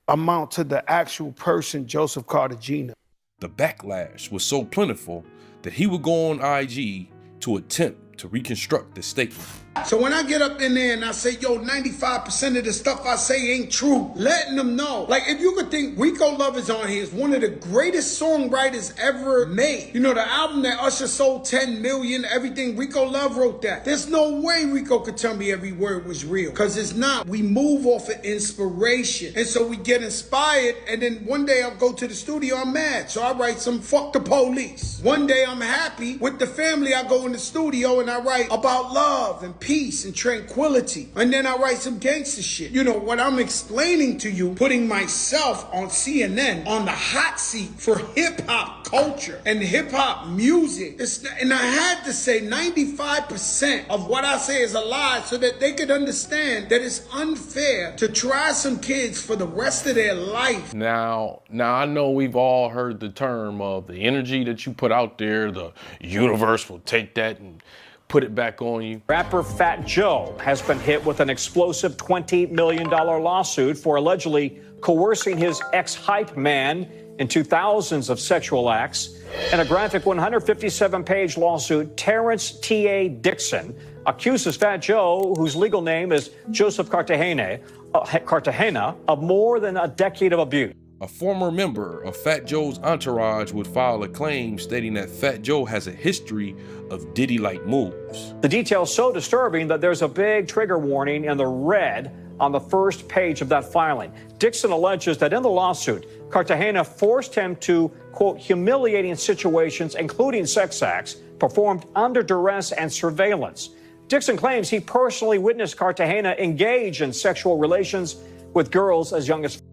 amount to the actual person, Joseph Cartagena. The backlash was so plentiful that he would go on IG to attempt to reconstruct this statement. So when I get up in there and I say, yo, 95% of the stuff I say ain't true, letting them know. Like, if you could think Rico Love is on here is one of the greatest songwriters ever made. You know, the album that Usher sold 10 million, everything, Rico Love wrote that. There's no way Rico could tell me every word was real, because it's not. We move off of inspiration. And so we get inspired, and then one day I'll go to the studio, I'm mad. So I write some fuck the police. One day I'm happy with the family, I go in the studio and I write about love and peace and tranquility. And then I write some gangster shit. You know, what I'm explaining to you, putting myself on CNN, on the hot seat for hip hop culture and hip hop music. And I had to say 95% of what I say is a lie so that they could understand that it's unfair to try some kids for the rest of their life. Now I know we've all heard the term of the energy that you put out there, the universe will take that and put it back on you. Rapper Fat Joe has been hit with an explosive $20 million lawsuit for allegedly coercing his ex-hype man into thousands of sexual acts. In a graphic 157-page lawsuit, Terrence T.A. Dixon accuses Fat Joe, whose legal name is Joseph Cartagena, of more than a decade of abuse. A former member of Fat Joe's entourage would file a claim stating that Fat Joe has a history of Diddy-like moves. The detail's so disturbing that there's a big trigger warning in the red on the first page of that filing. Dixon alleges that in the lawsuit, Cartagena forced him to, quote, humiliating situations, including sex acts, performed under duress and surveillance. Dixon claims he personally witnessed Cartagena engage in sexual relations with girls as young as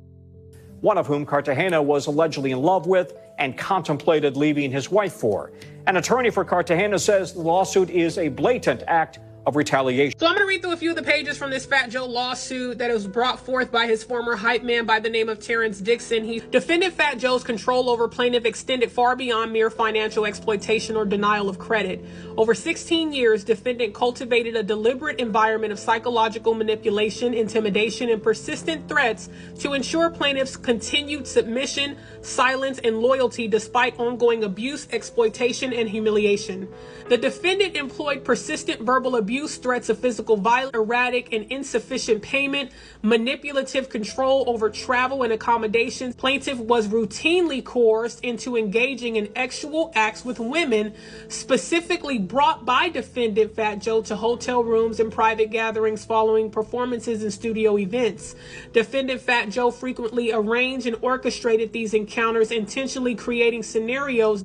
one of whom Cartagena was allegedly in love with and contemplated leaving his wife for. An attorney for Cartagena says the lawsuit is a blatant act of retaliation. So I'm going to read through a few of the pages from this Fat Joe lawsuit that was brought forth by his former hype man by the name of Terrence Dixon. He defended Fat Joe's control over plaintiff extended far beyond mere financial exploitation or denial of credit. Over 16 years, defendant cultivated a deliberate environment of psychological manipulation, intimidation, and persistent threats to ensure plaintiffs' continued submission, silence, and loyalty despite ongoing abuse, exploitation, and humiliation. The defendant employed persistent verbal abuse, threats of physical violence, erratic and insufficient payment, manipulative control over travel and accommodations. Plaintiff was routinely coerced into engaging in sexual acts with women, specifically brought by defendant Fat Joe to hotel rooms and private gatherings following performances and studio events. Defendant Fat Joe frequently arranged and orchestrated these encounters, intentionally creating scenarios.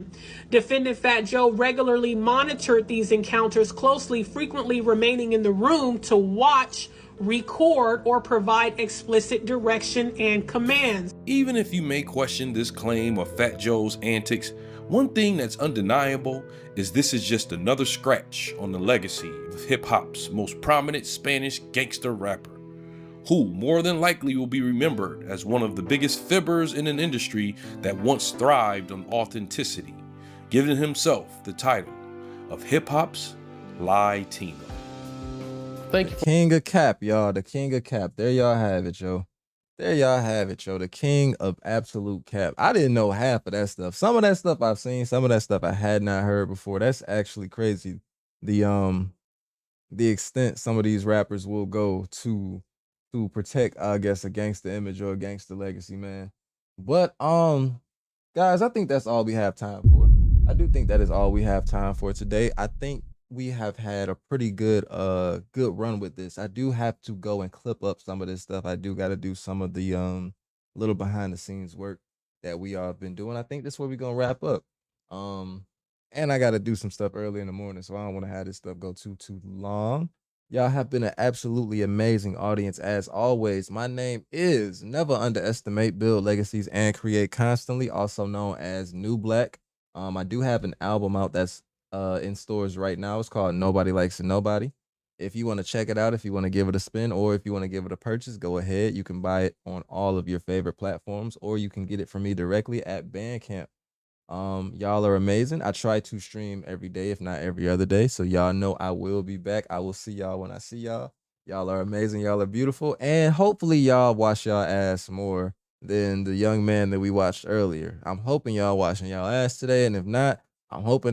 Defendant Fat Joe regularly monitored these encounters closely, frequently remaining in the room to watch, record, or provide explicit direction and commands. Even if you may question this claim of Fat Joe's antics, one thing that's undeniable is this is just another scratch on the legacy of hip-hop's most prominent Spanish gangster rapper, who more than likely will be remembered as one of the biggest fibbers in an industry that once thrived on authenticity, giving himself the title of hip-hop's Latino. Thank you. King of Cap, y'all. The King of Cap. There y'all have it, yo. There y'all have it, yo. The King of absolute cap. I didn't know half of that stuff. Some of that stuff I've seen, some of that stuff I had not heard before. That's actually crazy. The extent some of these rappers will go to protect, I guess, a gangster image or a gangster legacy, man. But guys, I think that's all we have time for. I do think that is all we have time for today. I think we have had a pretty good run with this. I do have to go and clip up some of this stuff. I do got to do some of the little behind the scenes work that we all have been doing. I think that's where we're gonna wrap up. And I got to do some stuff early in the morning, so I don't want to have this stuff go too long. Y'all have been an absolutely amazing audience as always. My name is Never Underestimate, Build Legacies, and Create Constantly, also known as New Blacc. I do have an album out that's in stores right now. It's called Nobody Likes a Nobody. If you want to check it out, if you want to give it a spin, or if you want to give it a purchase, go ahead. You can buy it on all of your favorite platforms, or you can get it from me directly at Bandcamp. Y'all are amazing. I try to stream every day, if not every other day. So y'all know I will be back. I will see y'all when I see y'all. Y'all are amazing. Y'all are beautiful. And hopefully y'all wash y'all ass more than the young man that we watched earlier. I'm hoping y'all washing y'all ass today. And if not, I'm hoping